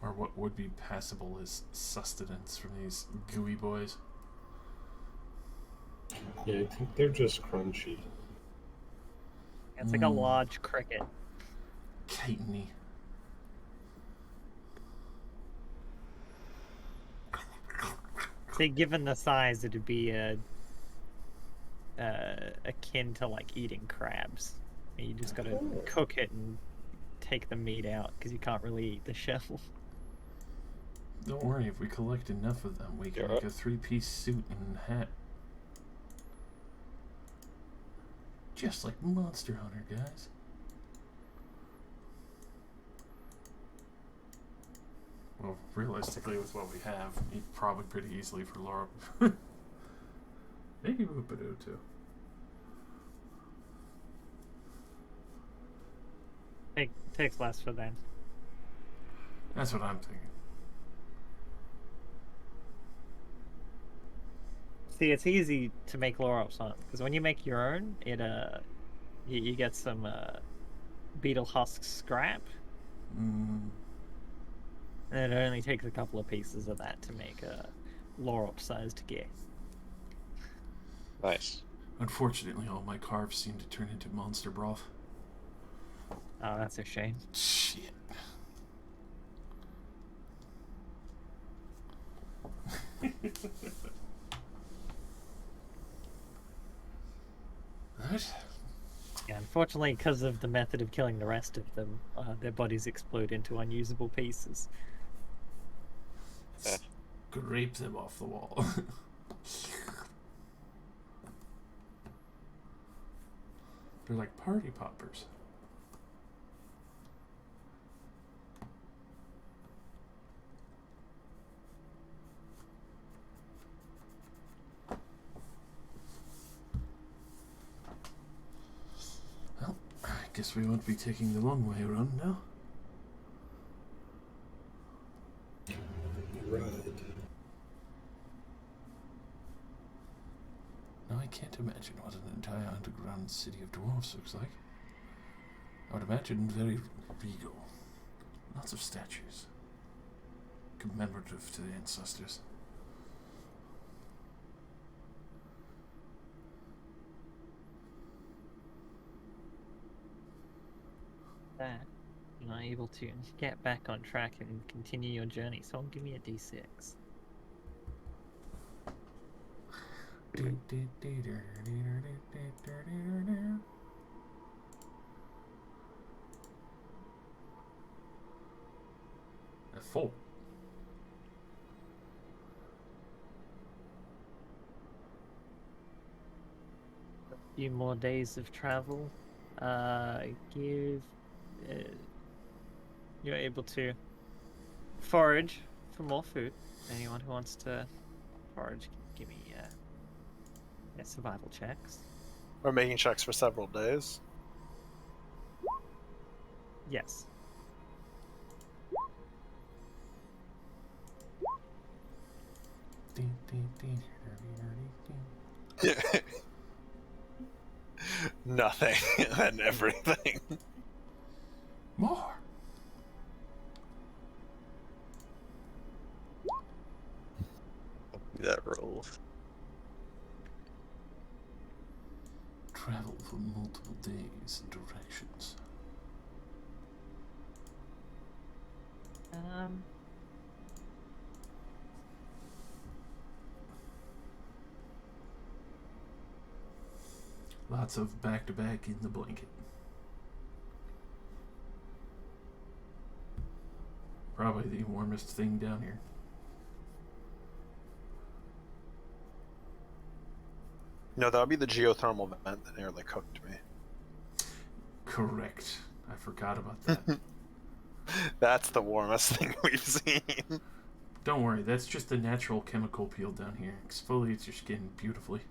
Or what would be passable as sustenance from these gooey boys. Yeah, I think they're just crunchy. It's like a large cricket. Chitiny. See, given the size, it'd be akin to like eating crabs. You just gotta cook it and take the meat out because you can't really eat the shell. Don't worry, if we collect enough of them, we can make a 3-piece suit and hat. Just like Monster Hunter, guys. Well, realistically, with what we have, probably pretty easily for Laura. Maybe Whoopidoo, too. Takes less for them. That's what I'm thinking. See, it's easy to make lore ups on because when you make your own, it you get some beetle husk scrap, and it only takes a couple of pieces of that to make a lore up sized gear. Nice. Unfortunately, all my carves seem to turn into monster broth. Oh, that's a shame. Shit. Right. Yeah, unfortunately, because of the method of killing the rest of them, their bodies explode into unusable pieces. Scrape them off the wall. They're like party poppers. Guess we won't be taking the long way around now. Right. Now I can't imagine what an entire underground city of dwarves looks like. I would imagine very regal. Lots of statues. Commemorative to the ancestors. That you're not able to get back on track and continue your journey. Someone give me a d6. A 4. A few more days of travel. You're able to forage for more food. Anyone who wants to forage, give me survival checks. We're making checks for several days. Yes. Nothing and everything. More. That roll. Travel for multiple days and directions. Lots of back-to-back in the blanket. Probably the warmest thing down here. No, that would be the geothermal vent that nearly cooked me. Correct. I forgot about that. That's the warmest thing we've seen. Don't worry, that's just the natural chemical peel down here. Exfoliates your skin beautifully.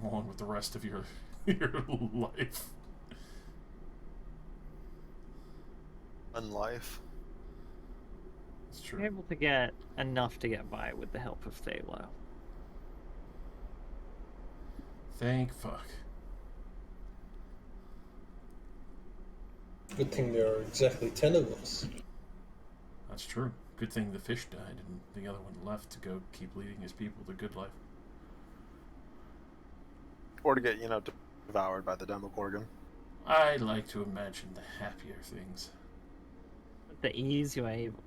Along with the rest of your life. And life. It's You're true. able to get enough to get by with the help of Thalo. Thank fuck. Good thing there are exactly 10 of us. That's true. Good thing the fish died and the other one left to go keep leading his people the good life. Or to get, devoured by the Demogorgon. I like to imagine the happier things. With the ease you are able,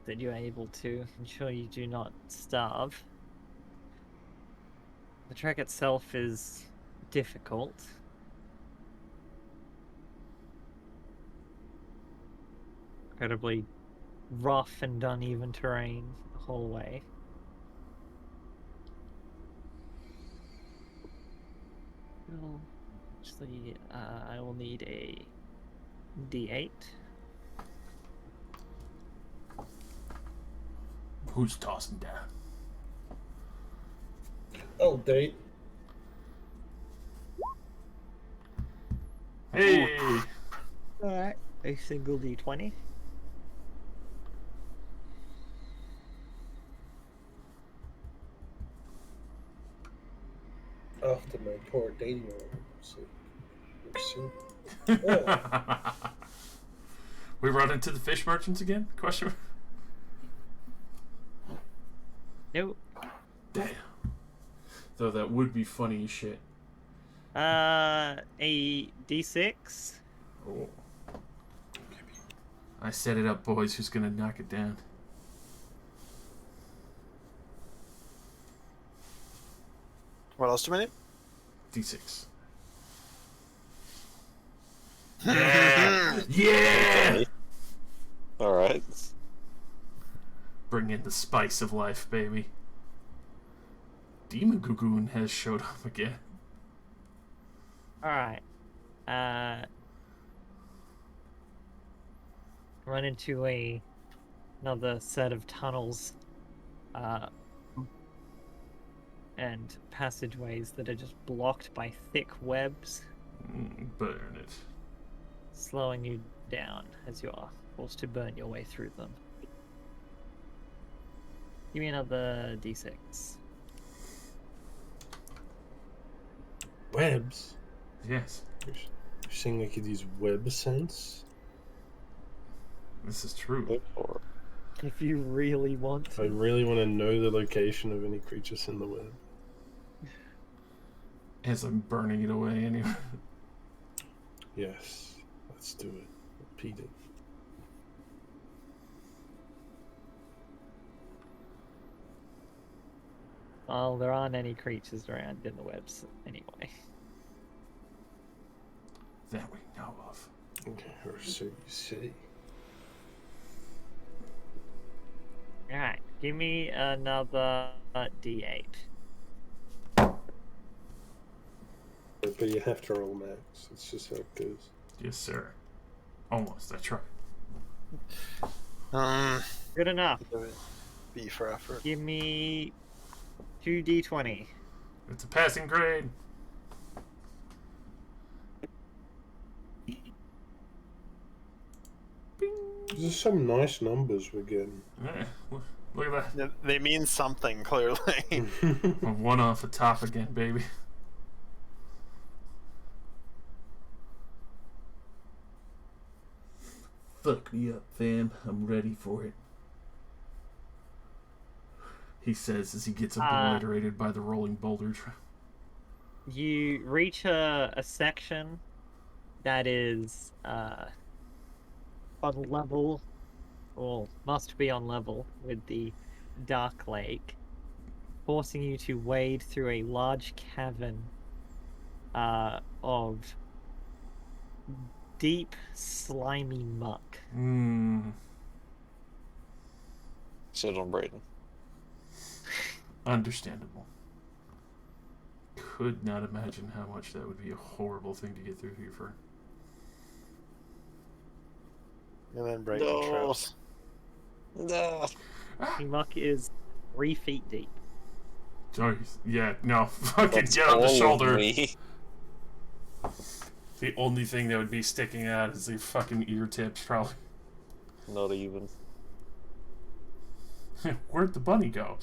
that you are able to ensure you do not starve. The trek itself is difficult. Incredibly rough and uneven terrain the whole way. Well, actually, I will need a D8. Who's tossing down? Oh, date. Hey! Alright. A single D20. After my poor dating so yeah. We run into the fish merchants again? Question mark? Nope. Damn. Though that would be funny as shit. A D6. Oh. I set it up, boys. Who's gonna knock it down? What else do we need? D6. Yeah! Yeah! Alright. Bring in the spice of life, baby. Demon Gugoon has showed up again. Alright. Run into another set of tunnels. and passageways that are just blocked by thick webs, Burn it. slowing you down as you are forced to burn your way through them. Give me another d6. Webs? Yes. You're saying I could use web sense? This is true. Go for it. If you really want I to. really want to know the location of any creatures in the web. As I'm burning it away anyway. Yes, let's do it. Repeat it. Well, there aren't any creatures around in the webs anyway. That we know of. Okay, or so you say. Alright, give me another d8. But you have to roll max. It's just how it goes. Yes, sir. Almost. I tried. Good enough. B for effort. Give me 2d20. It's a passing grade. There's some nice numbers we're getting. Yeah, look at that. They mean something, clearly. One off the top again, baby. Fuck me up, fam. I'm ready for it. He says as he gets obliterated by the rolling boulder. You reach a section that is on level, or must be on level, with the Dark Lake, forcing you to wade through a large cavern of deep, slimy muck. Sit on Brayden. Understandable. Could not imagine how much that would be a horrible thing to get through here for. And then break the No. trails. No. The muck is 3 feet deep. Jeez. Yeah, no. Fucking That's get on the all of shoulder. me. The only thing that would be sticking out is the fucking ear tips, probably. Not even. Where'd the bunny go?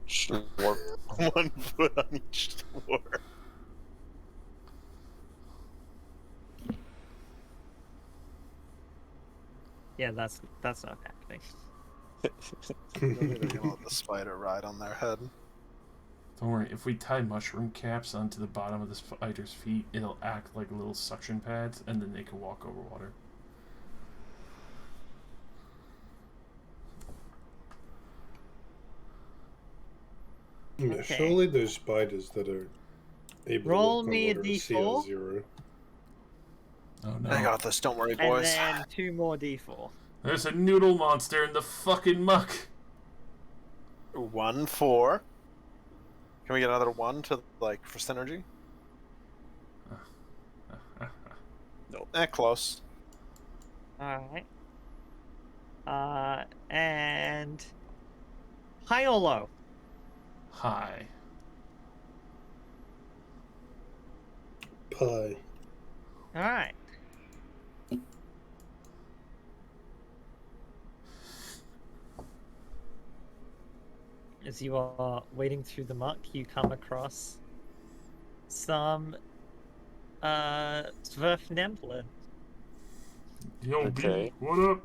Schlorp. 1 foot on each floor. Yeah, that's not happening. They're gonna let the spider ride on their head. Don't worry, if we tie mushroom caps onto the bottom of the spider's feet, it'll act like little suction pads, and then they can walk over water. Yeah, Okay. surely there's spiders that are able Roll to walk on me a water to D4. CL0. Oh no. I got this, don't worry, And boys. then 2 more d4. There's a noodle monster in the fucking muck! 1, 4. Can we get another 1 to, like, for synergy? Close. Alright. And... High or low? Hi. Pie. Alright. As you are wading through the muck, you come across some Sverfnemplin. Yo, Okay. B, what up?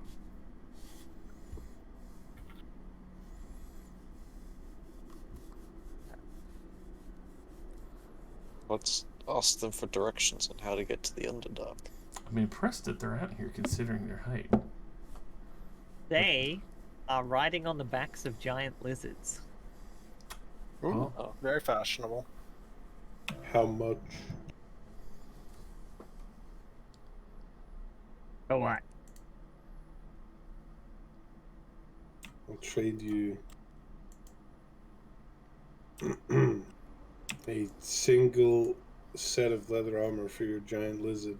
Let's ask them for directions on how to get to the Underdark. I'm impressed that they're out here considering their height. They are riding on the backs of giant lizards. Ooh, Oh. very fashionable. How much? Oh, what? I'll trade you a single set of leather armor for your giant lizard.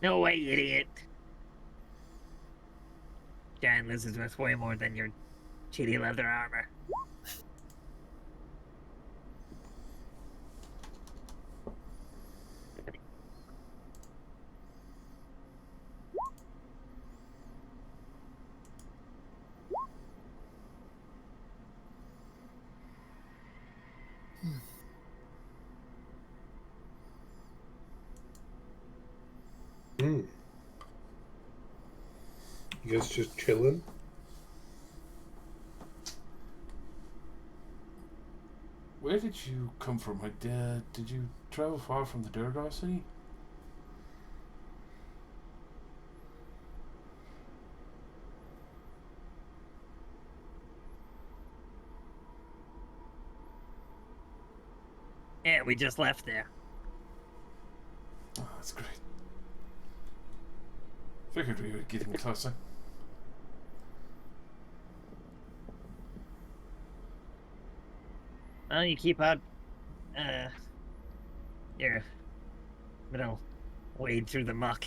No way, idiot. Giant lizards worth way more than your Shitty leather armor. Hmm. You guys just chilling? Where did you come from? Did you travel far from the Durgar city? Yeah, we just left there. Oh, that's great. Figured we were getting closer. Well, you keep out, your little wade through the muck.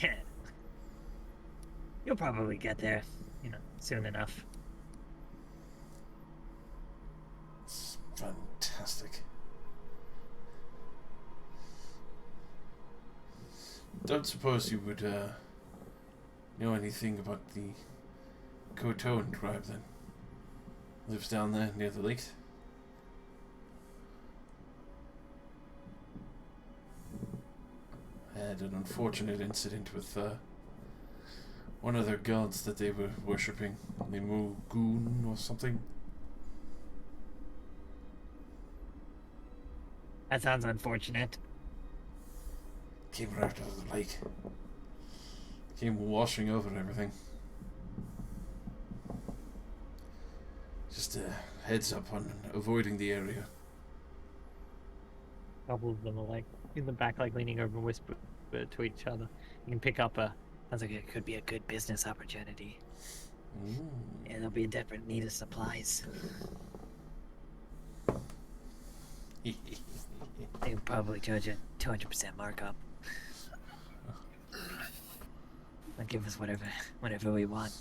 You'll probably get there, soon enough. It's fantastic. Don't suppose you would know anything about the Kotoan tribe then? Lives down there near the lake? Had an unfortunate incident with one of their gods that they were worshipping, the Mugun or something. That sounds unfortunate. Came right out of the lake. Came washing over everything. Just a heads up on avoiding the area. A couple of them are like in the back, like leaning over and whisper to each other. You can pick up sounds like it could be a good business opportunity. Yeah, there'll be a desperate need of supplies. They can probably charge a 200% markup. They'll give us whatever we want.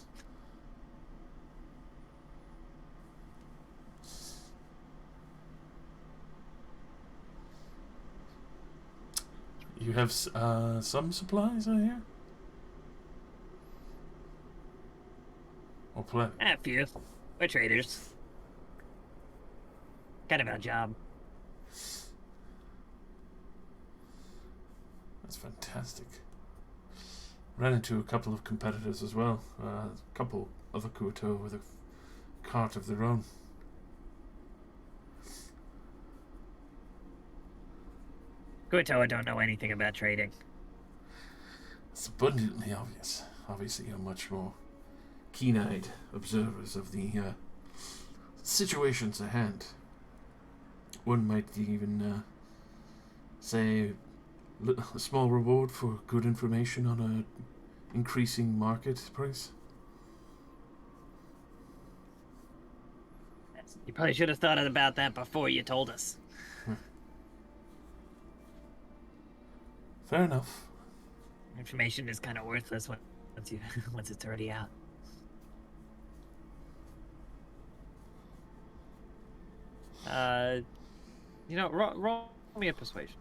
You have some supplies, I hear? Or plenty? A few. We're traders. Kind of our job. That's fantastic. Ran into a couple of competitors as well. A couple of a Kuto with a cart of their own. Kutoa don't know anything about trading. It's abundantly obvious. Obviously, you're much more keen-eyed observers of the situations at hand. One might even say a small reward for good information on a increasing market price. You probably should have thought about that before you told us. Fair enough. Information is kind of worthless once it's already out. Roll me a persuasion.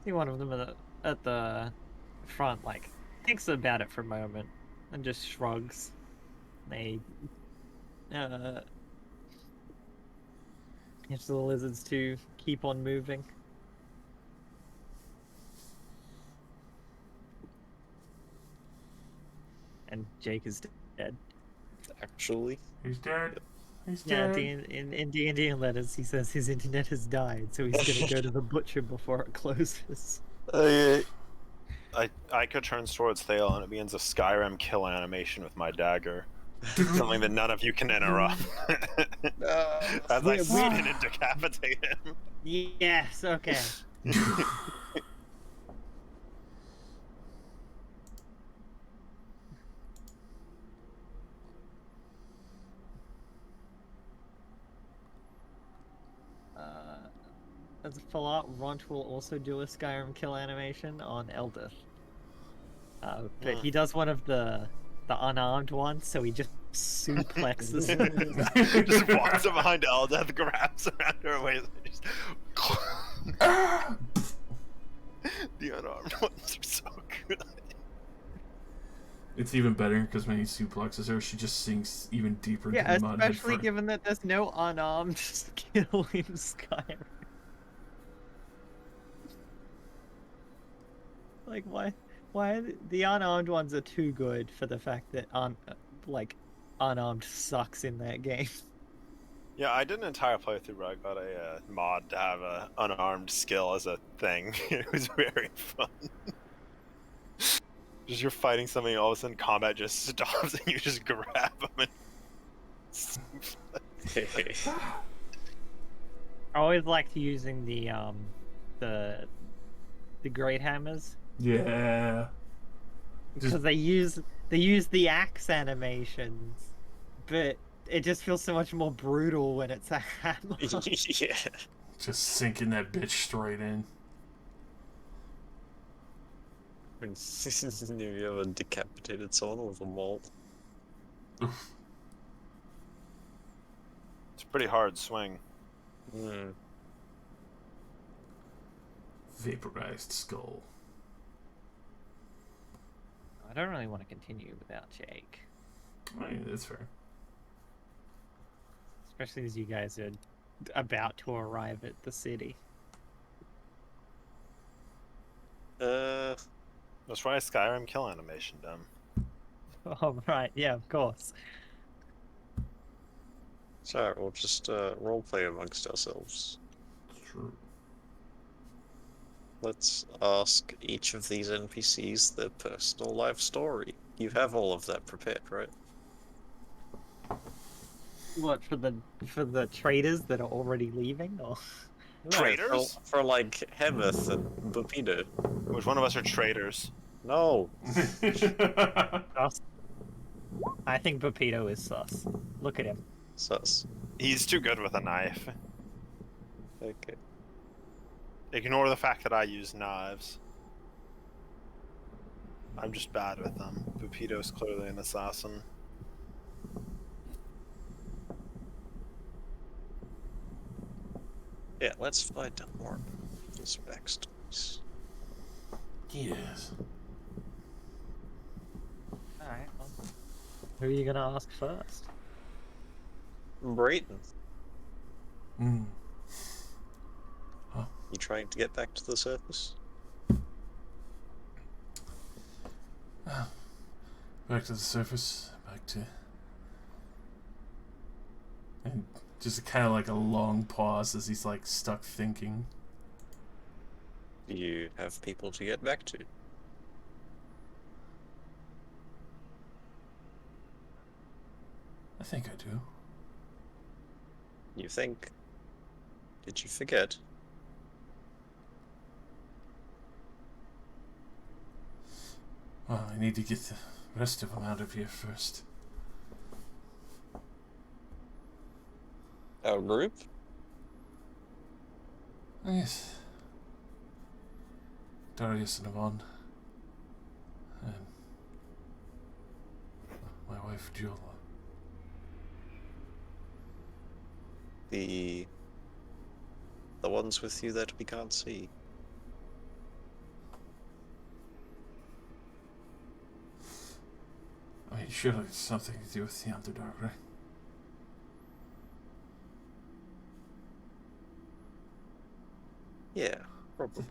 See one of them at the front, like, thinks about it for a moment and just shrugs. They gets the lizards to keep on moving. And Jake is dead. Actually, He's dead. He's Yeah, dead. in D&D letters, he says his internet has died, so he's gonna go to the butcher before it closes. Ica turns towards Thale and it begins a Skyrim kill animation with my dagger. Something that none of you can interrupt. As I swoop in and decapitate him. Yes, okay. as a follow-up, Ront will also do a Skyrim kill animation on Eldith. But he does one of the unarmed ones, so he just suplexes her. Just walks up behind Eldeth, grabs around her waist, and just... The unarmed ones are so good. It's even better because when he suplexes her, she just sinks even deeper into Yeah, the mud. especially given that there's no unarmed skill in Skyrim. Like, why the unarmed ones are too good for the fact that unarmed sucks in that game. Yeah, I did an entire playthrough where I got a mod to have a unarmed skill as a thing. It was very fun. Just you're fighting something, all of a sudden combat just stops, and you just grab them and. I always liked using the great hammers Yeah. because they use the axe animations, but it just feels so much more brutal when it's a hammer. Yeah. Just sinking that bitch straight in. Have you ever decapitated someone with a malt? It's a pretty hard swing. Hmm. Vaporized skull. I don't really want to continue without Jake, I mean, that's fair. especially as you guys are about to arrive at the city. That's why Skyrim kill animation done. Oh right, yeah, of course. So we'll just roleplay amongst ourselves. True. Let's ask each of these NPCs their personal life story. You have all of that prepared, right? What, for the traders that are already leaving, or Traitors? For like Hemeth and Bupino. Which one of us are traitors? No. sus? I think Pepito is sus. Look at him. Sus. He's too good with a knife. Okay. Ignore the fact that I use knives. I'm just bad with them. Pupito's clearly an assassin. Yeah, let's find out more about these backstories. Yes. Alright, well, who are you gonna ask first? Brayton, Hmm. you trying to get back to the surface? Back to the surface. Back to. And just kind of like a long pause as he's like stuck thinking. Do you have people to get back to? I think I do. You think? Did you forget? Well, I need to get the rest of them out of here first. Our group? Yes. Darius and Yvonne. And my wife, Julia. The ones with you that we can't see. I mean, surely it's something to do with the Underdark, right? Yeah, probably.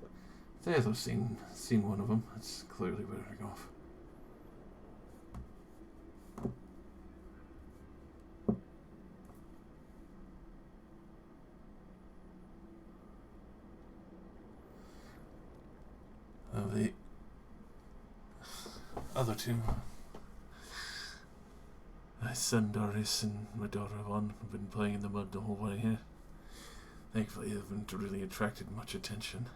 They have seen one of them. That's clearly wearing off. The other two, my son Darius and my daughter Yvonne, have been playing in the mud the whole way here. Thankfully, they haven't really attracted much attention.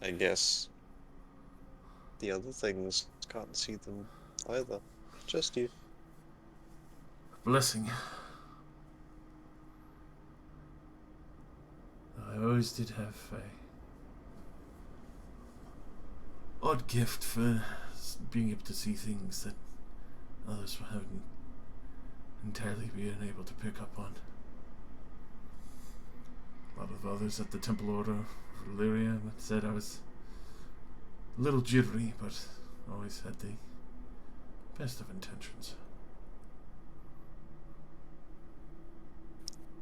I guess the other things can't see them either. Just you. blessing. I always did have a odd gift for being able to see things that others haven't entirely been able to pick up on. A lot of others at the Temple Order of Valyria said I was a little jittery, but always had the best of intentions.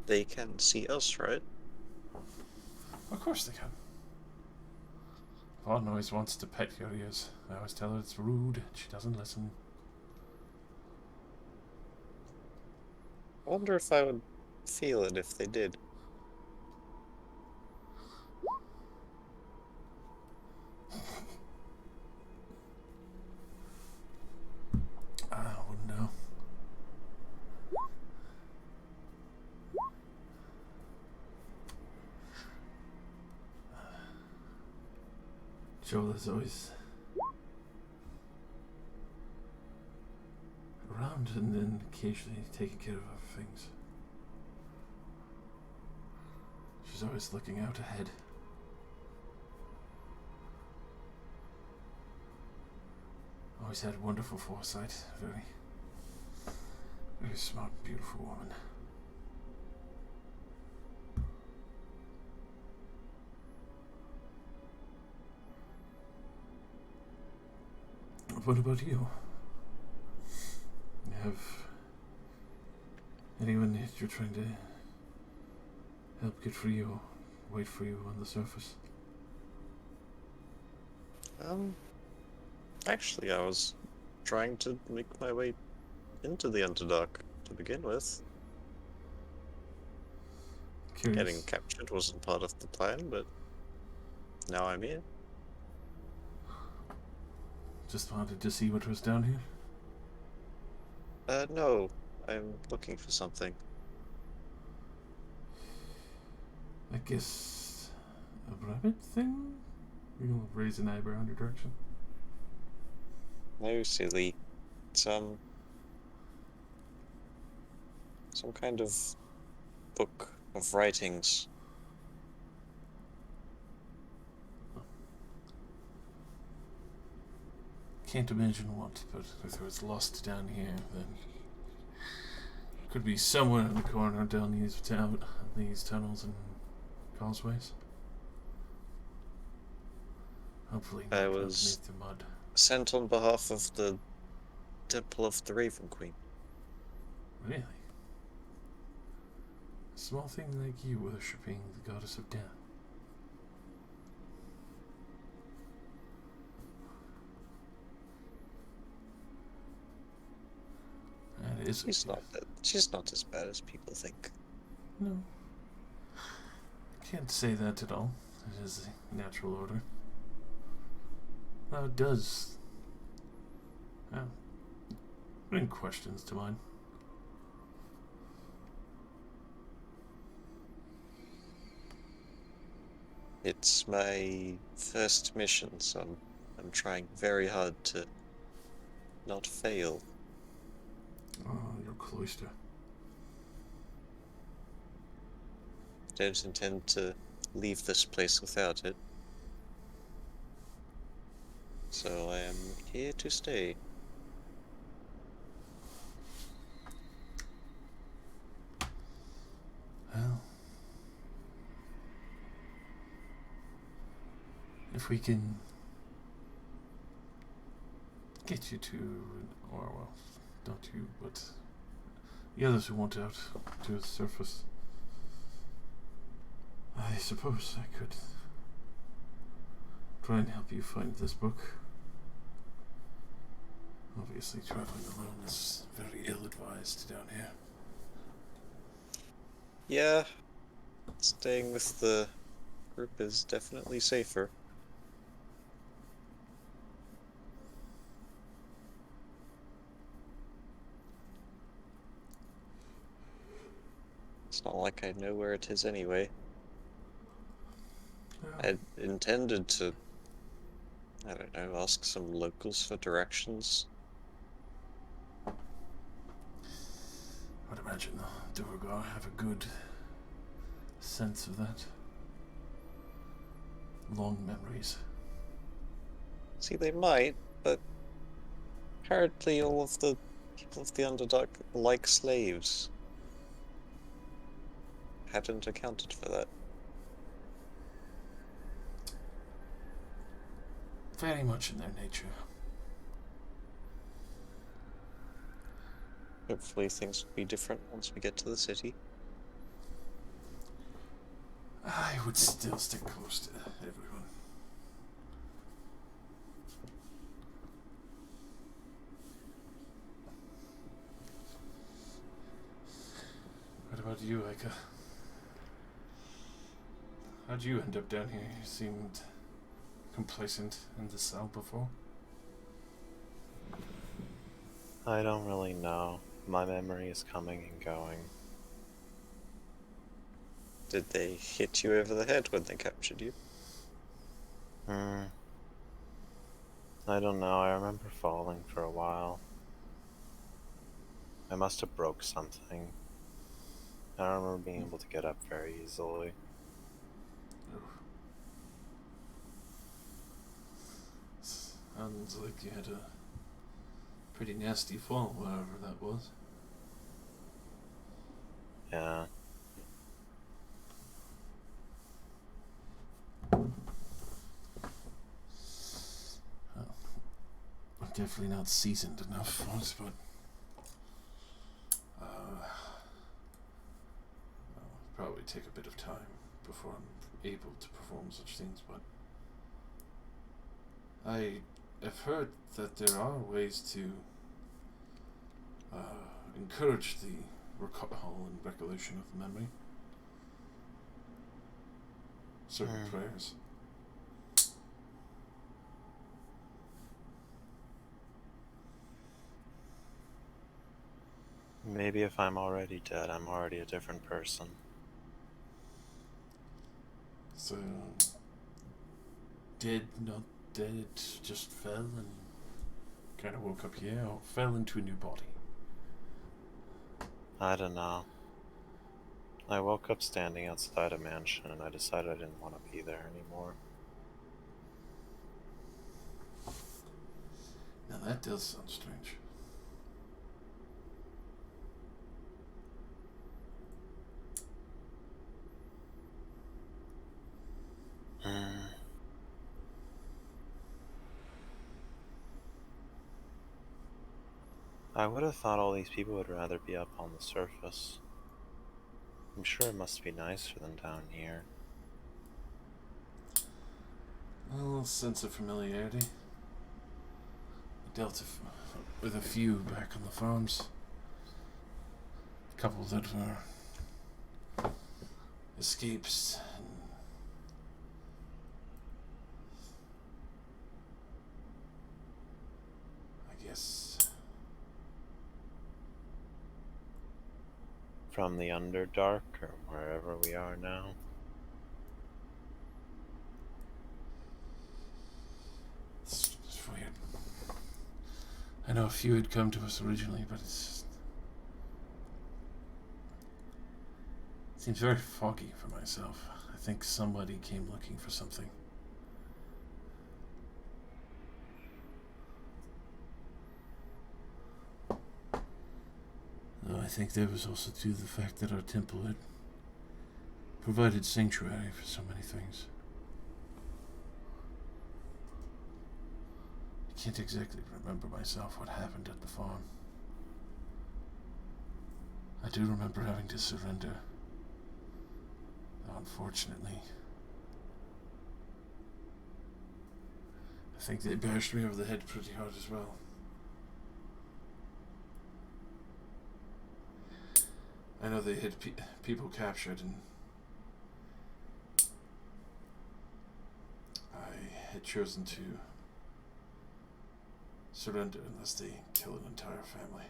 They can see us, right? Of course they can. Vaughn always wants to pet your ears. I always tell her it's rude. She doesn't listen. I wonder if I would feel it if they did. I wouldn't know. Joel is always around and then occasionally taking care of other things. She's always looking out ahead. Always had wonderful foresight. Very smart, beautiful woman. What about you? You have anyone that you're trying to help get free or wait for you on the surface? Actually, I was trying to make my way into the Underdark to begin with. Curious. Getting captured wasn't part of the plan, but now I'm here. Just wanted to see what was down here? No, I'm looking for something. I guess a rabbit thing? You'll raise an eyebrow in your direction. No, silly. Some kind of book of writings. Can't imagine what, but if it was lost down here, then it could be somewhere in the corner down these tunnels and causeways. Hopefully not underneath the mud. Sent on behalf of the Temple of the Raven Queen. Really? A small thing like you worshipping the goddess of death. That is. She's not as bad as people think. No. Can't say that at all. It is a natural order. Now it does. Bring questions to mind. It's my first mission, so I'm trying very hard to not fail. Oh, your cloister. Don't intend to leave this place without it. So I am here to stay. Well, if we can get you to, or well, not you, but the others who want out to the surface, I suppose I could try and help you find this book. Obviously, traveling alone is very ill-advised down here. Yeah, staying with the group is definitely safer. It's not like I know where it is anyway. Yeah. I intended to, I don't know, ask some locals for directions. I'd imagine the Duergar have a good sense of that. Long memories. See, they might, but apparently all of the people of the Underdark like slaves. Hadn't accounted for that. Very much in their nature. Hopefully things will be different once we get to the city. I would still stick close to everyone. What about you, Aika? How'd you end up down here? You seemed complacent in the cell before. I don't really know. My memory is coming and going. Did they hit you over the head when they captured you? I don't know. I remember falling for a while. I must have broke something. I don't remember being able to get up very easily. Sounds like you had a pretty nasty fall, wherever that was. Yeah. Well, I'm definitely not seasoned enough for it, but it'll probably take a bit of time before I'm able to perform such things, but I have heard that there are ways to encourage the recall and recollection of the memory. Certain prayers. Maybe if I'm already dead, I'm already a different person. So, dead, not dead, just fell and kind of woke up here, or fell into a new body? I don't know. I woke up standing outside a mansion and I decided I didn't want to be there anymore. Now that does sound strange. I would have thought all these people would rather be up on the surface. I'm sure it must be nice for them down here. A little sense of familiarity. I dealt with a few back on the farms. A couple that were escapes. I guess. From the Underdark, or wherever we are now. It's weird. I know a few had come to us originally, but it's just... It seems very foggy for myself. I think somebody came looking for something. Though I think there was also too the fact that our temple had provided sanctuary for so many things. I can't exactly remember myself what happened at the farm. I do remember having to surrender. Though unfortunately, I think they bashed me over the head pretty hard as well. I know they had people captured, and I had chosen to surrender unless they kill an entire family.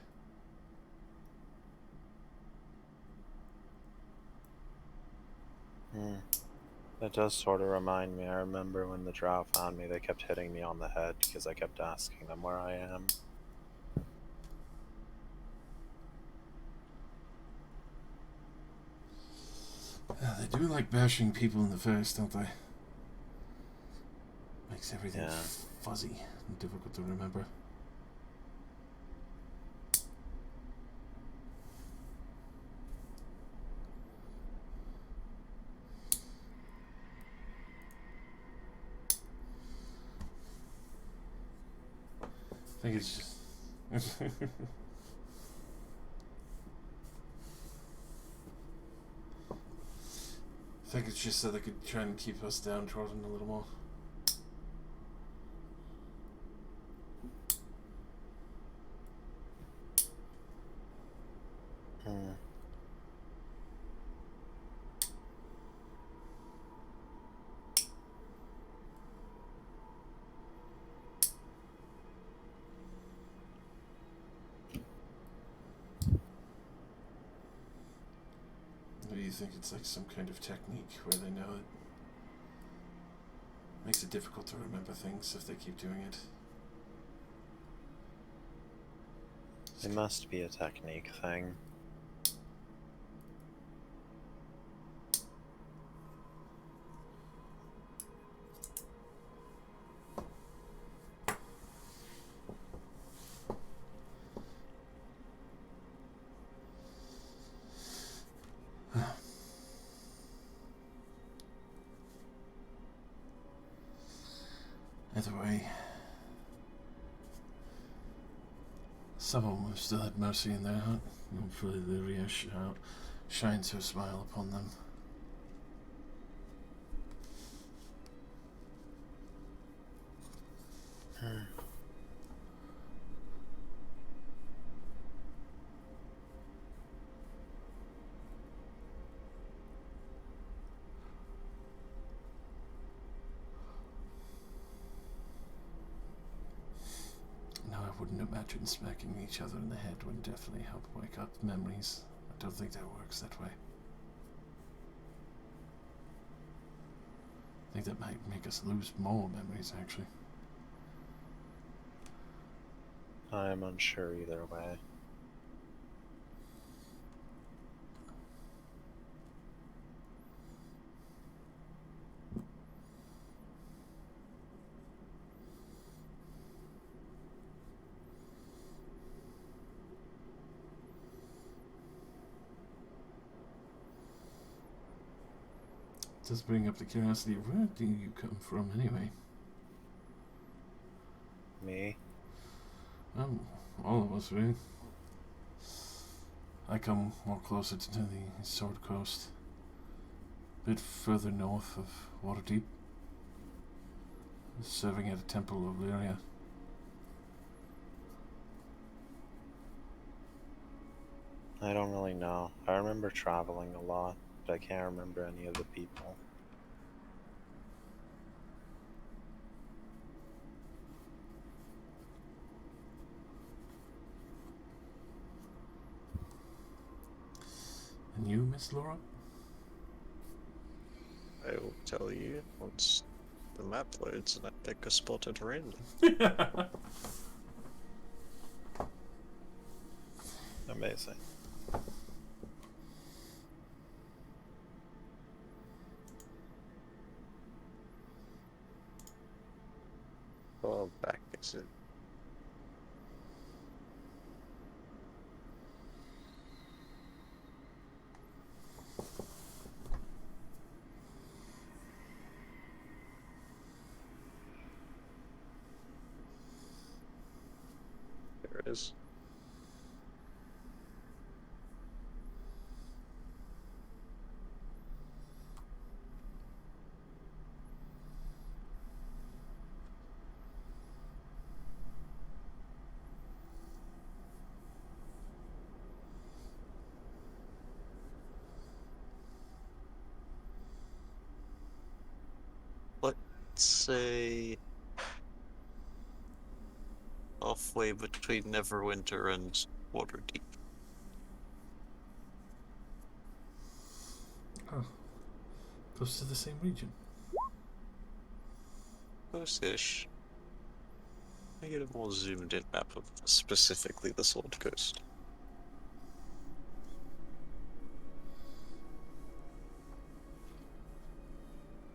That does sort of remind me. I remember when the drow found me, they kept hitting me on the head because I kept asking them where I am. They do like bashing people in the face, don't they? Makes everything fuzzy and difficult to remember. I think it's just... I think it's just so they could try and keep us downtrodden a little more. Do you think it's like some kind of technique where they know it makes it difficult to remember things if they keep doing it? It must be a technique thing. Either way, some of them have still had mercy in their heart. Hopefully Lyria shines her smile upon them. I wouldn't imagine smacking each other in the head would definitely help wake up memories. I don't think that works that way. I think that might make us lose more memories, actually. I'm unsure either way. Does bring up the curiosity, where do you come from anyway? Me? All of us, really. I come more closer to the Sword Coast. A bit further north of Waterdeep. Serving at a temple of Lyria. I don't really know. I remember traveling a lot, but I can't remember any of the people. And you, Miss Laura? I will tell you once the map loads and I pick a spot at random. Amazing. Well, back is it? There it is. Let's say halfway between Neverwinter and Waterdeep. Oh. Close to the same region. Close-ish. I get a more zoomed in map of specifically the Sword Coast.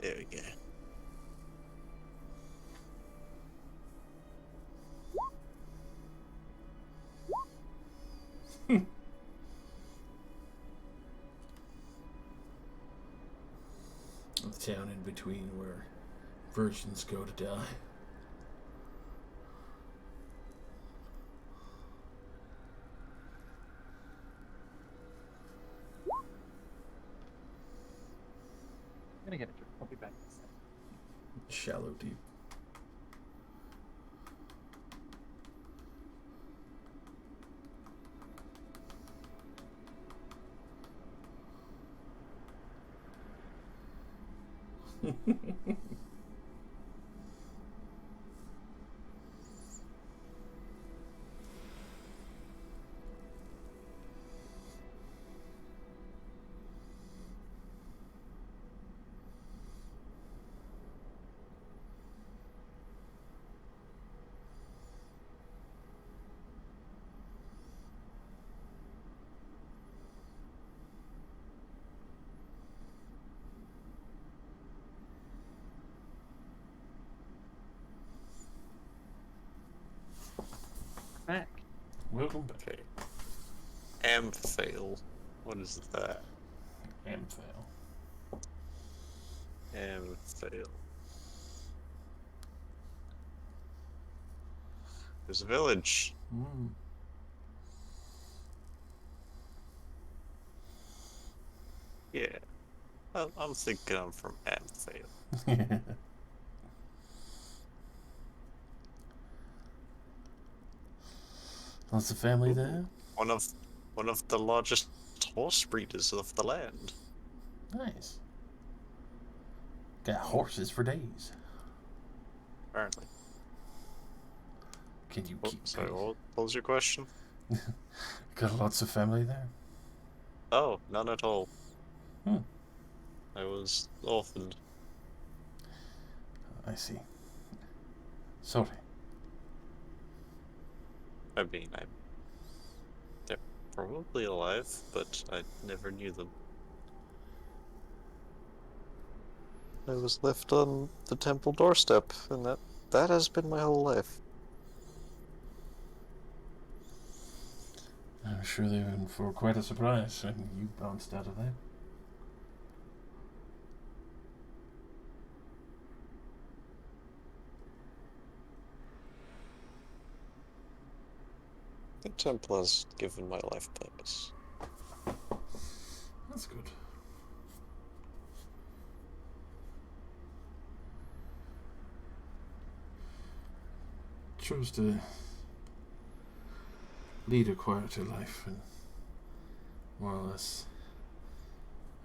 There we go. The town in between where virgins go to die. I'm gonna get a drink. I'll be back in a second. Shallow deep. Back. Welcome back. Okay. Amphail. What is that? Amphail. Amphail. There's a village. Mm. Yeah. I'm thinking I'm from Amphail. Lots of family there? One of the largest horse breeders of the land. Nice. Got horses for days. Apparently. Can you keep Sorry, pace? what was your question? Got lots of family there? Oh, none at all. Hmm. I was orphaned. I see. Sorry. I mean, they're probably alive, but I never knew them. I was left on the temple doorstep, and that has been my whole life. I'm sure they were in for quite a surprise when you bounced out of there. The temple has given my life purpose. That's good. Chose to lead a quieter life, and more or less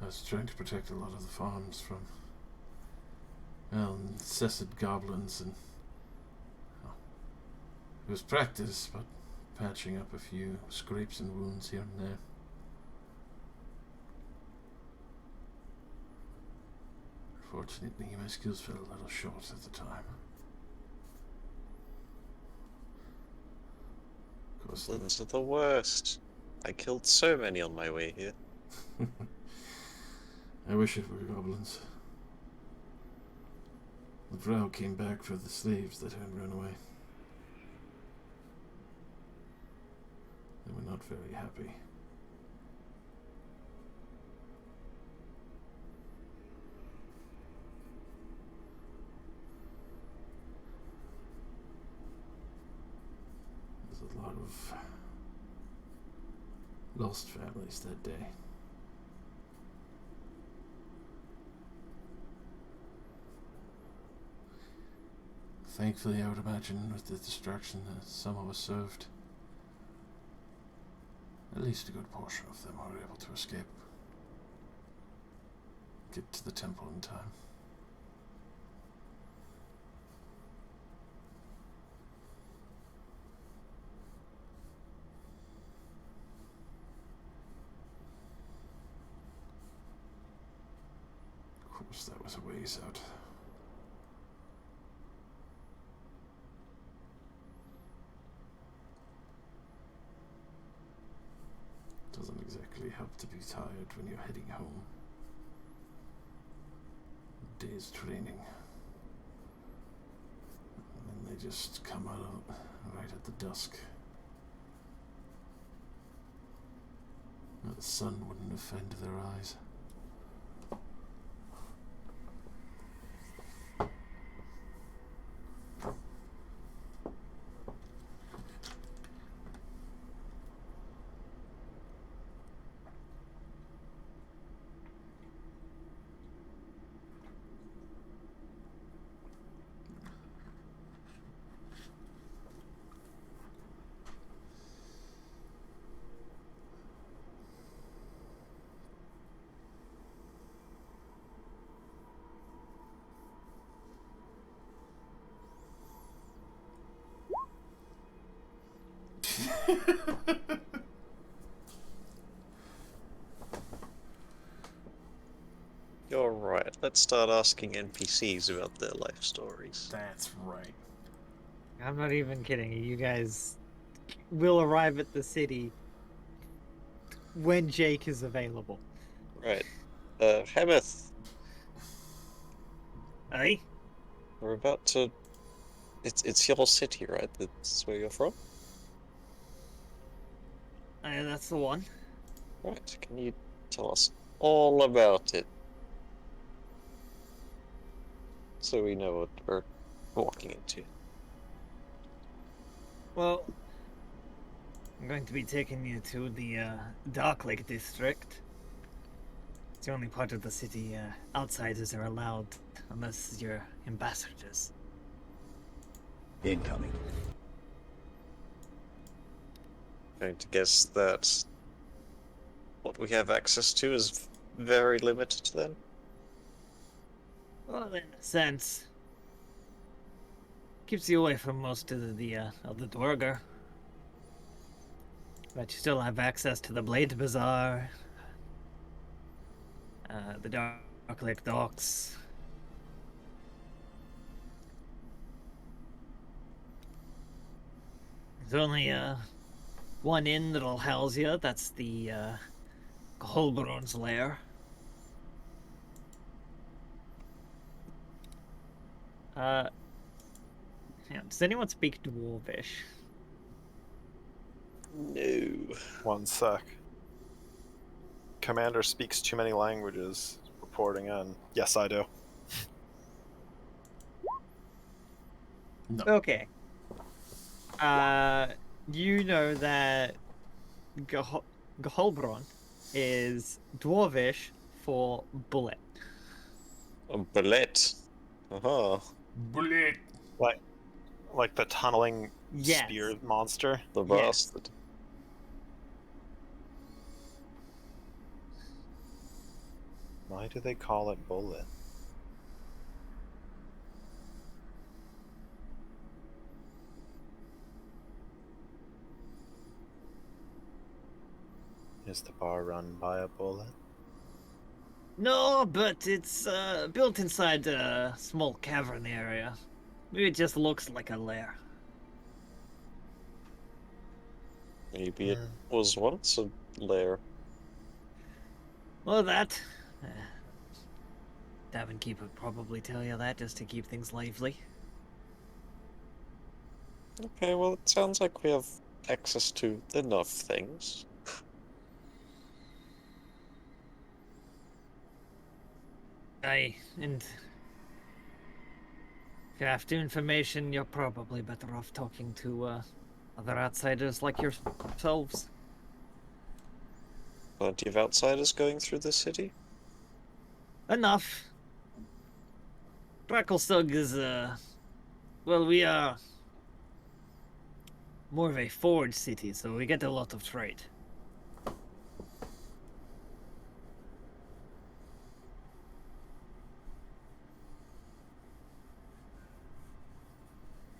I was trying to protect a lot of the farms from, well, incessant goblins, and well, it was practice, but patching up a few scrapes and wounds here and there. Unfortunately, my skills fell a little short at the time. Of course, Goblins are the worst. I killed so many on my way here. I wish it were goblins. The Drow came back for the slaves that had run away. They were not very happy. There's a lot of lost families that day. Thankfully, I would imagine with the destruction that some of us served, at least a good portion of them were able to escape. Get to the temple in time. Of course, that was a ways out. Doesn't exactly help to be tired when you're heading home. day's training. And they just come out right at the dusk. The sun wouldn't offend their eyes. You're right. Let's start asking NPCs about their life stories. That's right. I'm not even kidding you. You guys will arrive at the city when Jake is available. Right. Hemeth, Aye? we're about to... It's your city, right? That's where you're from? Aye, that's the one. Right. Can you tell us all about it? So we know what we're walking into. Well, I'm going to be taking you to the Dark Lake district. It's the only part of the city outsiders are allowed, unless you're ambassadors. Incoming. Going to guess that what we have access to is very limited then? Well, in a sense, keeps you away from most of the Dwarger. But you still have access to the Blade Bazaar, the Dark Lake Docks. There's only one inn that'll house you. That's the Holbron's Lair. Does anyone speak Dwarvish? No. One sec. Commander speaks too many languages. Reporting in. Yes, I do. No. Okay. You know that Gholbron is Dwarvish for bullet. A bullet. Uh-huh. Bullet. Like the tunneling Yes. spear monster. The Yes. bastard. Why do they call it bullet? Is the bar run by a bullet? No, but it's built inside a small cavern area. It just looks like a lair. Maybe it was once a lair. Well, that... Davenkeep would probably tell you that just to keep things lively. Okay, well, it sounds like we have access to enough things. Aye, and... if you're after information, you're probably better off talking to other outsiders like yourselves. Plenty of outsiders going through the city? Enough. Bracklestug is, well, we are more of a forge city, so we get a lot of trade.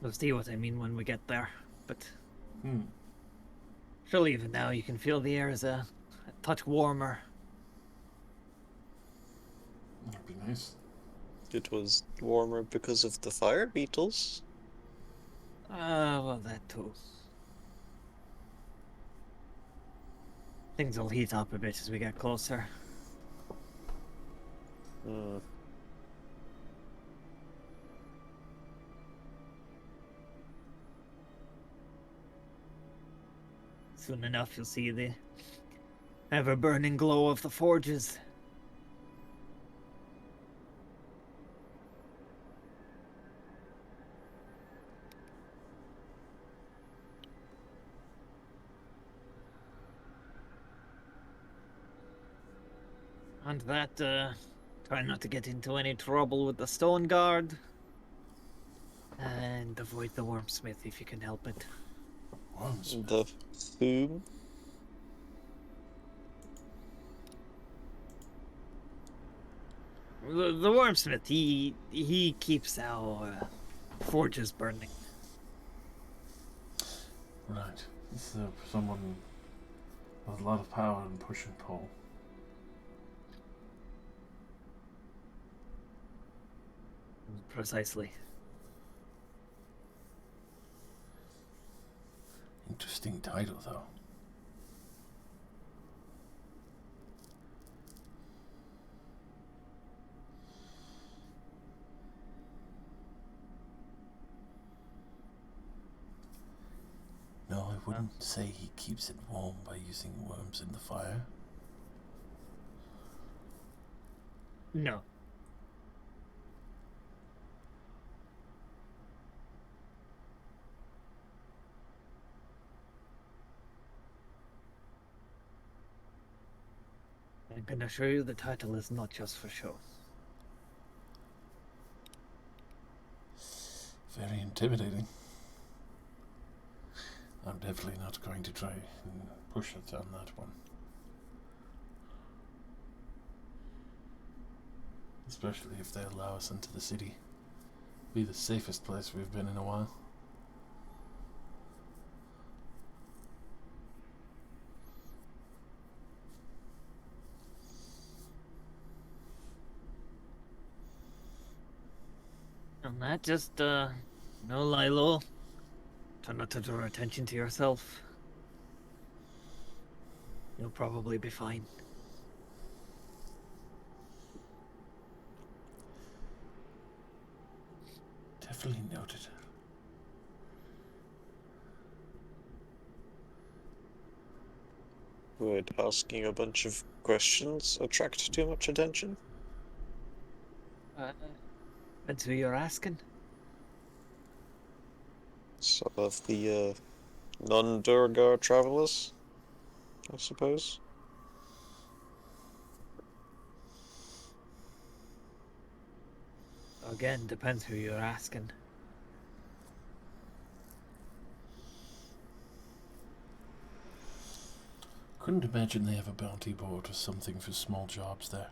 You'll see what I mean when we get there, but surely even now you can feel the air is a touch warmer. That'd be nice. It was warmer because of the fire beetles. Well, that too. Things will heat up a bit as we get closer. soon enough you'll see the ever-burning glow of the forges. And that, try not to get into any trouble with the Stone Guard. And avoid the Wormsmith if you can help it. Wormsmith? The whom? The Wormsmith, he keeps our forges burning. Right. It's someone with a lot of power and push and pull. Precisely. Interesting title, though. No, I wouldn't say he keeps it warm by using worms in the fire. No. I can assure you the title is not just for show. Very intimidating. I'm definitely not going to try and push it on that one. Especially if they allow us into the city. Be the safest place we've been in a while. And that just, no, Lilo. Try not to draw attention to yourself. You'll probably be fine. Definitely noted. Would asking a bunch of questions attract too much attention? That's who you're asking. Some of the non-Durgar travelers, I suppose. Again, depends who you're asking. Couldn't imagine they have a bounty board or something for small jobs there.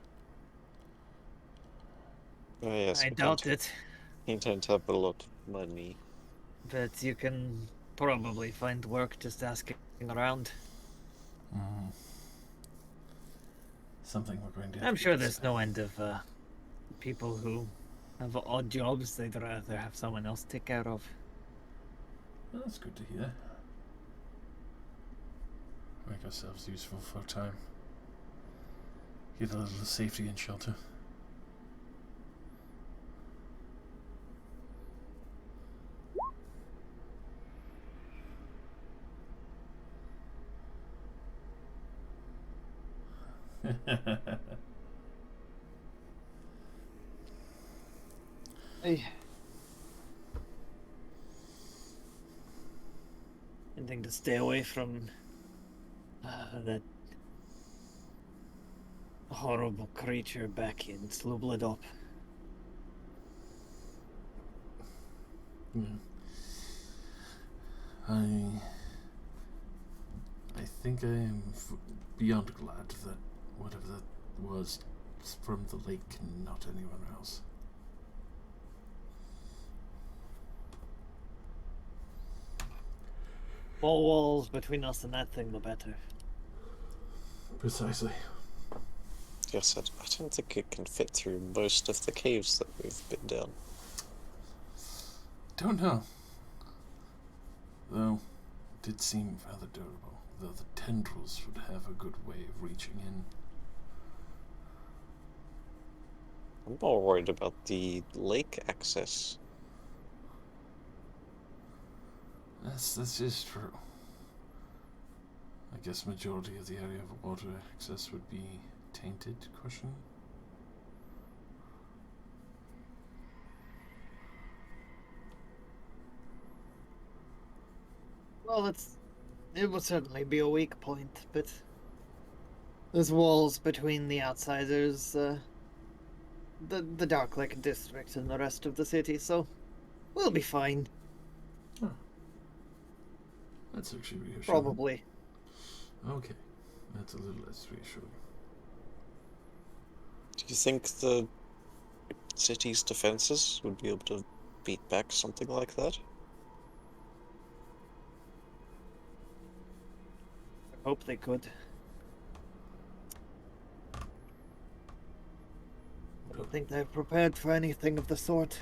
Oh yes, I doubt it. You don't have a lot of money. But you can probably find work just asking around. Mm. Something we're going to have I'm to sure get there's no end of people who have odd jobs they'd rather have someone else take care of. Well, that's good to hear. Make ourselves useful for a time. Get a little safety and shelter. Hey. Anything to stay away from that horrible creature back in Slubladop. Yeah. I think I am beyond glad that whatever that was from the lake and not anyone else. More walls between us and that thing, the better. Precisely. Yes, I don't think it can fit through most of the caves that we've been down. Don't know. Though, it did seem rather durable, though the tendrils would have a good way of reaching in. I'm more worried about the lake access. That's just true. I guess majority of the area of water access would be tainted, question? Well, it will certainly be a weak point, but there's walls between the outsiders, the Dark Lake district and the rest of the city, so we'll be fine. Oh. That's actually reassuring. Probably. Okay, that's a little less reassuring. Do you think the city's defenses would be able to beat back something like that? I hope they could. I don't think they're prepared for anything of the sort.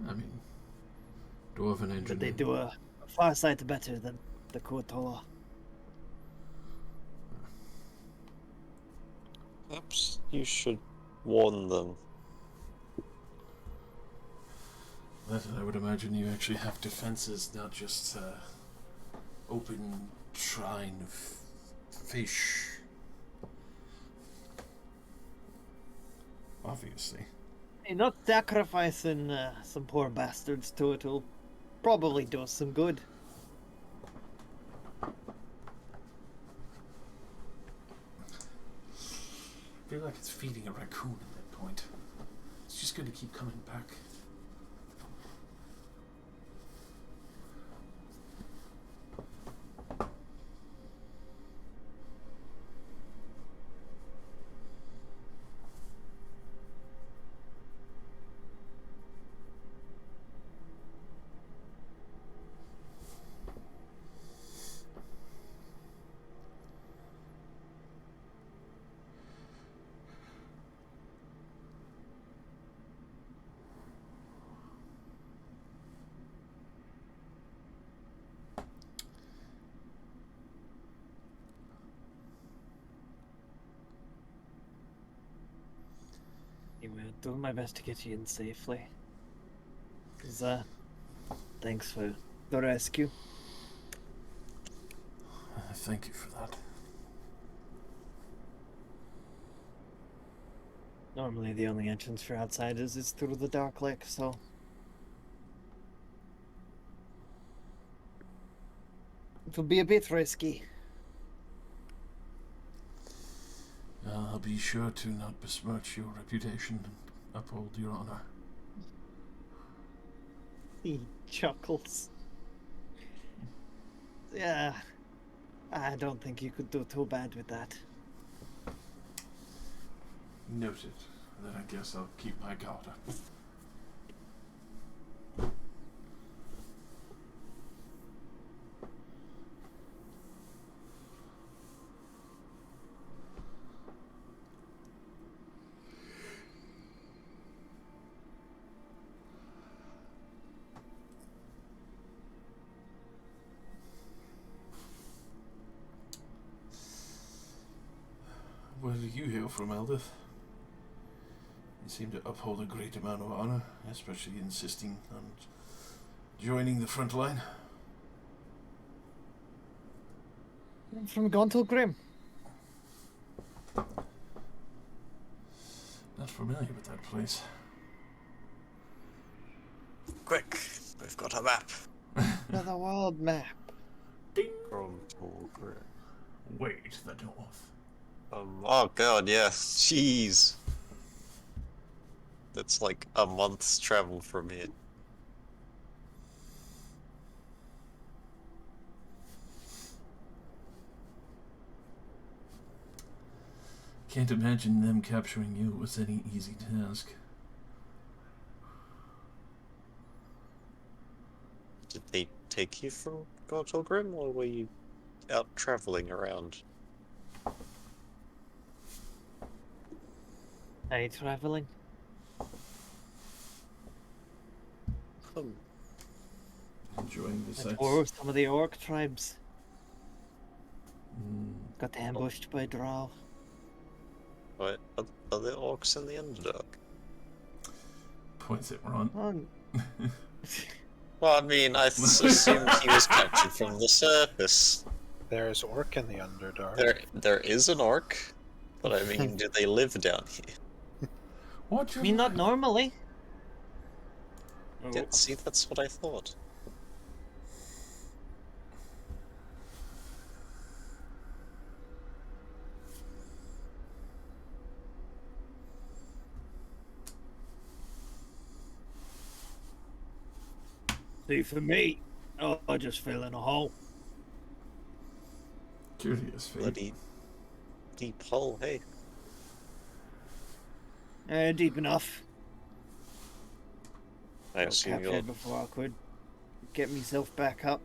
I mean, Dwarven engine. But they do a far sight better than the Kotola. Perhaps you should warn them. That, I would imagine you actually have defenses, not just open shrine of fish. Obviously. Hey, not sacrificing some poor bastards to it will probably do us some good. I feel like it's feeding a raccoon at that point. It's just going to keep coming back. Anyway, doing my best to get you in safely. Thanks for the rescue. Thank you for that. Normally the only entrance for outsiders is through the Dark Lake, so... it will be a bit risky. I'll be sure to not besmirch your reputation and uphold your honor. He chuckles. Yeah, I don't think you could do too bad with that. Noted. Then I guess I'll keep my guard up. Where do you hail from, Eldith? You seem to uphold a great amount of honor, especially insisting on joining the front line. I'm from Gauntlgrim. Not familiar with that place. Quick, we've got a map. Another world map. Ding! Gauntlgrim. Way to the north. Oh god, yeah. Jeez. That's like a month's travel from here. Can't imagine them capturing you was any easy task. Did they take you from Gauntlgrim, or were you out traveling around? Are you traveling? Enjoying the sights. Or some of the orc tribes. Mm. Got ambushed by Drow. What? Are there orcs in the Underdark? Points at Ron. Oh, Well, I mean, I assumed he was captured from the surface. There's orc in the Underdark. There is an orc, but I mean, do they live down here? What I mean, not normally. Yeah, see, that's what I thought. See, for me, I just fell in a hole. Curious fate. Bloody deep hole, hey. Deep enough. I assume Captured you're... before I could get myself back up.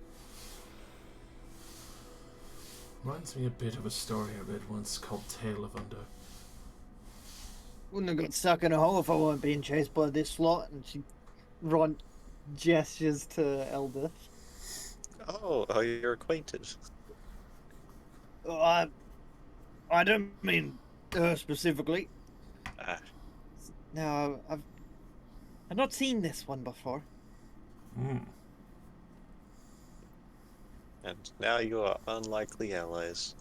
Reminds me a bit of a story I read once called Tale of Under. Wouldn't have got stuck in a hole if I weren't being chased by this lot. And she gestures to Elder. Oh, you're acquainted. I don't mean her specifically. Ah, No, I've not seen this one before. Hmm. and now you are unlikely allies.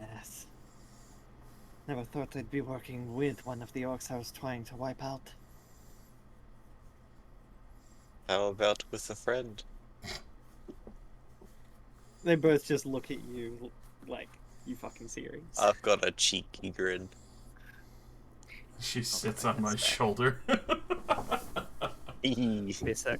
Yes. Never thought I'd be working with one of the orcs I was trying to wipe out. How about with a friend? They both just look at you like, you fucking serious? I've got a cheeky grin. She sits on my shoulder. Be a sec.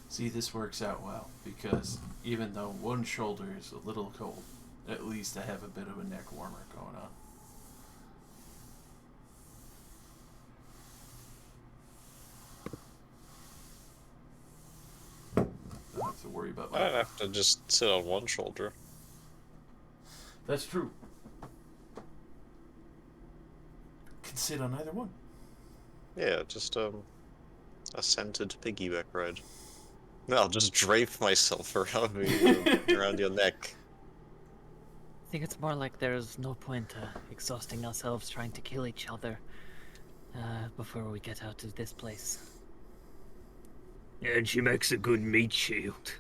See, this works out well, because even though one shoulder is a little cold, at least I have a bit of a neck warmer going on. I don't have to worry about I don't my... have to just sit on one shoulder. That's true. Can sit on either one. Yeah, just a scented piggyback ride. No, I'll just drape myself around around your neck. I think it's more like there's no point exhausting ourselves trying to kill each other before we get out of this place. And she makes a good meat shield.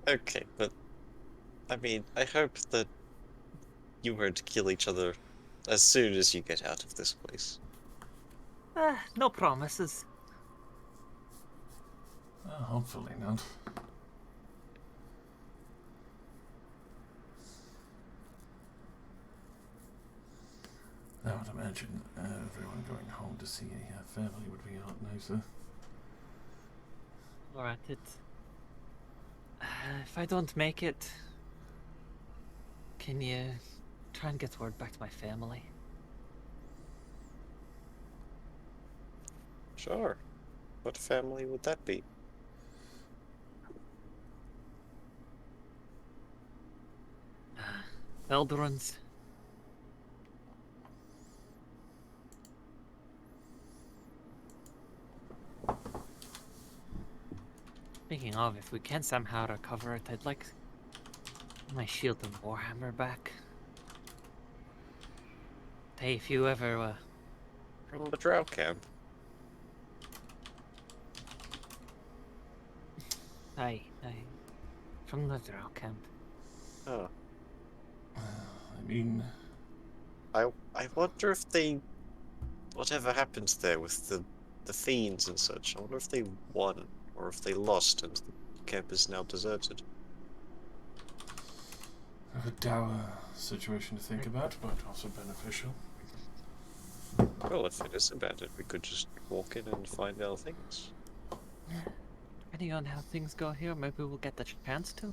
Okay, but I mean, I hope that you won't kill each other as soon as you get out of this place. No promises. Hopefully not. I would imagine everyone going home to see a family would be a lot nicer. Alright, if I don't make it, can you try and get word back to my family? Sure. What family would that be? Eldorans. Speaking of, if we can somehow recover it, I'd like my shield and warhammer back. Hey, if you ever From the Drow camp. Aye, from the Drow camp. Oh. I mean... I wonder if they... Whatever happened there with the fiends and such, I wonder if they won, or if they lost and the camp is now deserted. A dour situation to think about, but also beneficial. Well, if it is abandoned, we could just walk in and find our things. Depending on how things go here, maybe we'll get the chance to.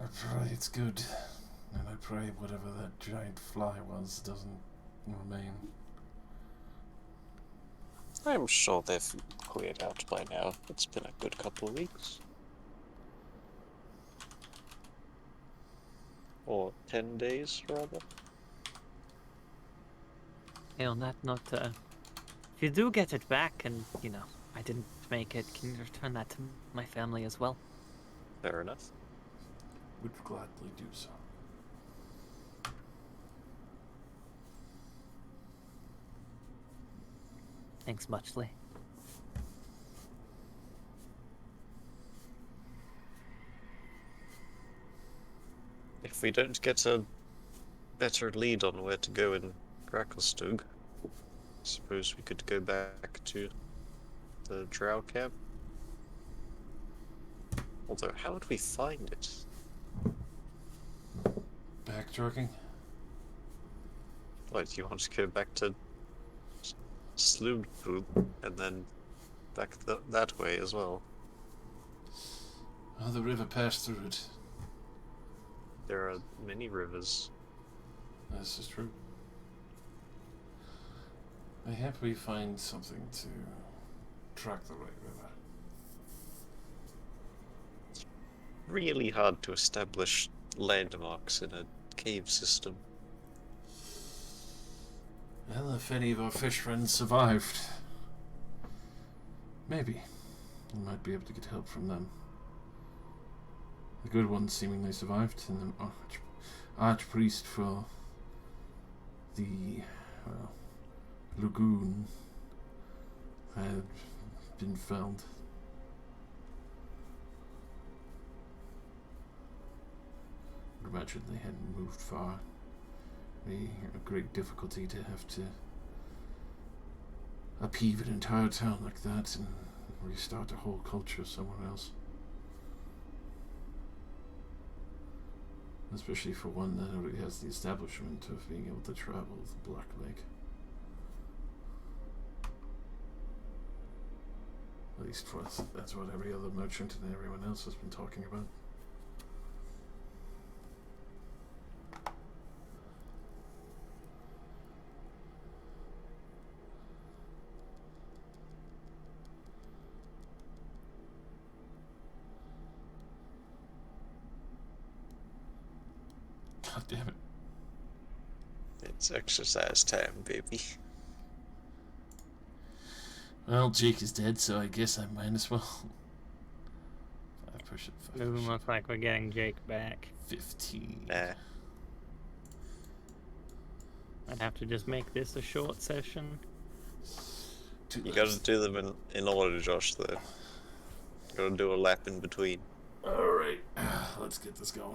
I pray it's good, and I pray whatever that giant fly was doesn't remain. I'm sure they've cleared out by now. It's been a good couple of weeks. Or 10 days, rather. Hey, on that note, if you do get it back and, you know, I didn't make it, can you return that to my family as well? Fair enough. Would gladly do so. Thanks muchly. If we don't get a better lead on where to go in Gracklstug, I suppose we could go back to the Drow camp. Although, how would we find it? Backtracking? What, you want to go back to Sloompool and then back that way as well? Oh, the river passed through it. There are many rivers. This is true. Mayhap we find something to track the right river. Really hard to establish landmarks in a cave system. Well, if any of our fish friends survived, maybe we might be able to get help from them. The good ones seemingly survived, and the archpriest for the lagoon had been felled. I would imagine they hadn't moved far. Be a great difficulty to have to upheave an entire town like that and restart a whole culture somewhere else. Especially for one that already has the establishment of being able to travel the Black Lake. At least for us, that's what every other merchant and everyone else has been talking about. God damn it. It's exercise time, baby. Well, Jake is dead, so I guess I might as well. I push it. Doesn't look like we're getting Jake back. 15. Nah. I'd have to just make this a short session. You gotta do them in order, Josh, though. You gotta do a lap in between. Alright, let's get this going.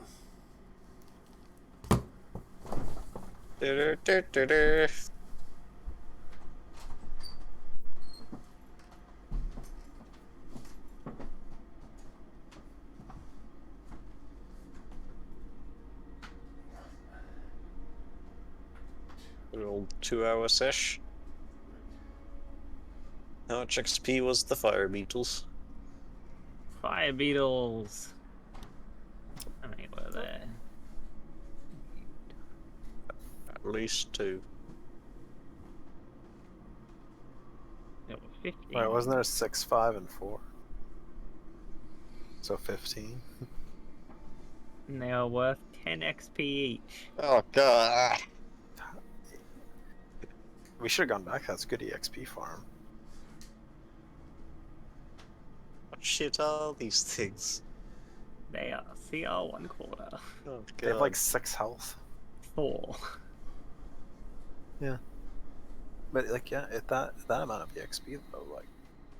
Good old 2-hour sesh. How much XP was the fire beetles? Fire beetles. How many were there? At least 2. There were 15. Wait, wasn't there 6, 5, and 4? So 15. And they are worth 10 XP each. Oh god. We should have gone back. That's a good EXP farm. What shit are these things? They are CR 1/4. Oh god. They have like 6 health. 4. Yeah. But like, yeah, at that amount of EXP though, like,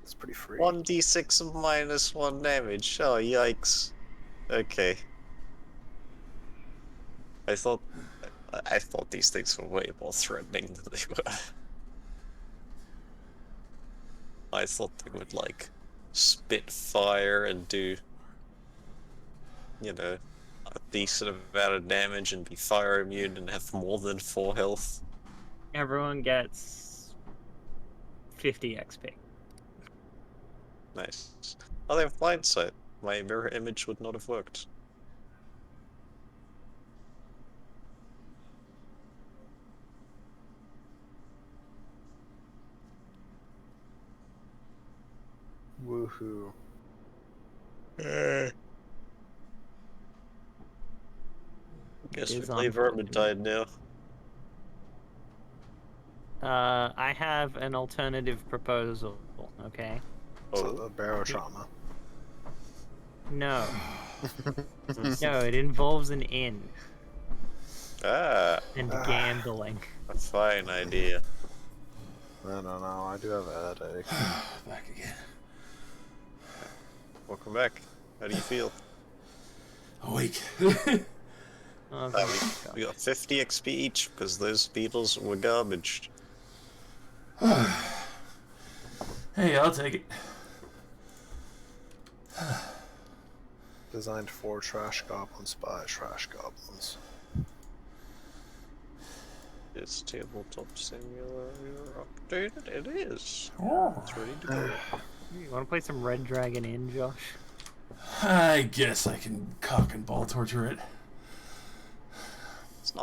it's pretty free. 1d6 minus 1 damage. Oh yikes. Okay. I thought these things were way more threatening than they were. I thought they would like spit fire and do, you know, a decent amount of damage and be fire immune and have more than 4 health. Everyone gets 50 XP. Nice. Oh, they have blind sight. My mirror image would not have worked. Woohoo. Guess we Is play on. Vermintide now. I have an alternative proposal, okay? So the barrow trauma. No. No, it involves an inn Ah, and gambling. a fine idea. I don't know. I do have a headache. Back again. Welcome back. How do you feel? Awake. We got 50 XP each because those beetles were garbage. Hey, I'll take it. Designed for trash goblins by trash goblins. Is tabletop simulator updated? It is. Oh. It's ready to go. You want to play some Red Dragon Inn, Josh? I guess I can cock and ball torture it. It's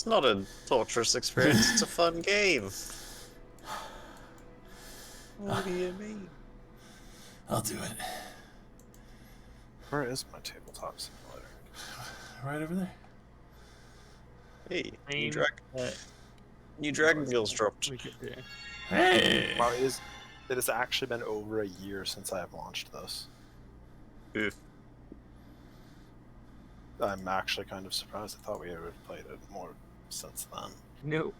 not a torturous experience. It's a fun game. What do you mean? I'll do it. Where is my tabletop simulator? Right over there. Hey, Same, new Dragon Guilds dropped. we could do. Hey! Wow, it has actually been over a year since I have launched this. Oof. I'm actually kind of surprised. I thought we had played it more since then. No.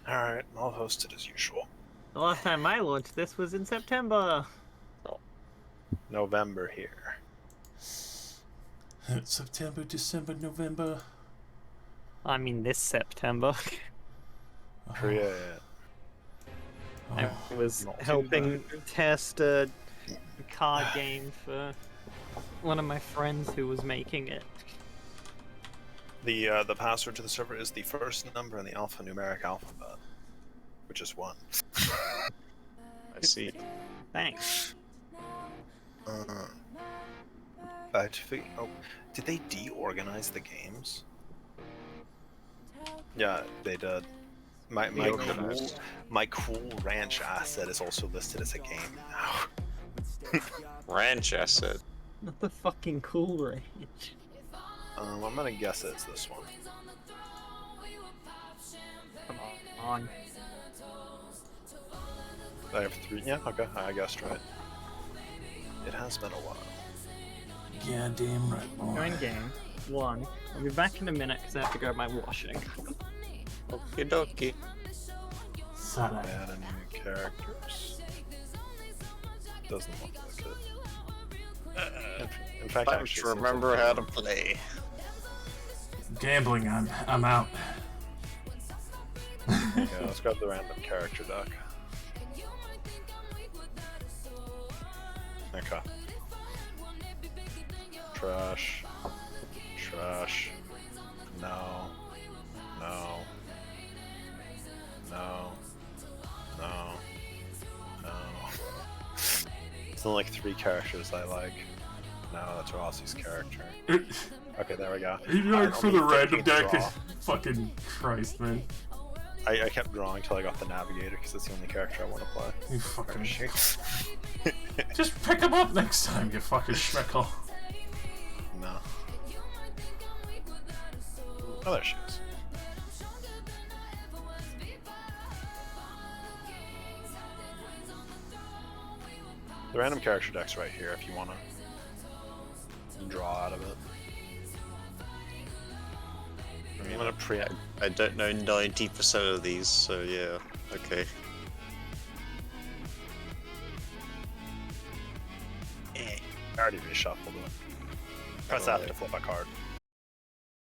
Alright, I'll host it as usual. The last time I launched this was in September. November here. September, December, November. I mean, this September. Create. I was helping test a card game for one of my friends who was making it. The password to the server is the first number in the alphanumeric alphabet, which is 1. I see. Thanks. Did they deorganize the games? Yeah, they did. My cool ranch asset is also listed as a game now. Ranch asset. Not the fucking cool range. I'm gonna guess it's this one. Come on. I have 3. Yeah, okay, I guessed right. It has been a while. Yeah, damn right, boy. Join game. 1. I'll be back in a minute because I have to grab my washing. Okie dokie. Sada. Add any new characters. Doesn't look like it. In fact, Time actually, to it seems remember like- how to play. Gambling, I'm out. Okay, let's grab the random character deck. Okay. Trash. Trash. No. No. No. No. No. It's only like 3 characters I like. No, that's Rossi's character. Okay, there we go. You Alright, like for I'll the need random 15 deck? draw. Fucking Christ, man. I kept drawing till I got the Navigator because that's the only character I want to play. You fucking Shit. just pick him up next time, you fucking schmeckle. No. Oh, there she is. The random character deck's right here if you want to draw out of it. I'm gonna I don't know 90% of these, so yeah. Okay. I already reshuffled it. Press F to flip a card.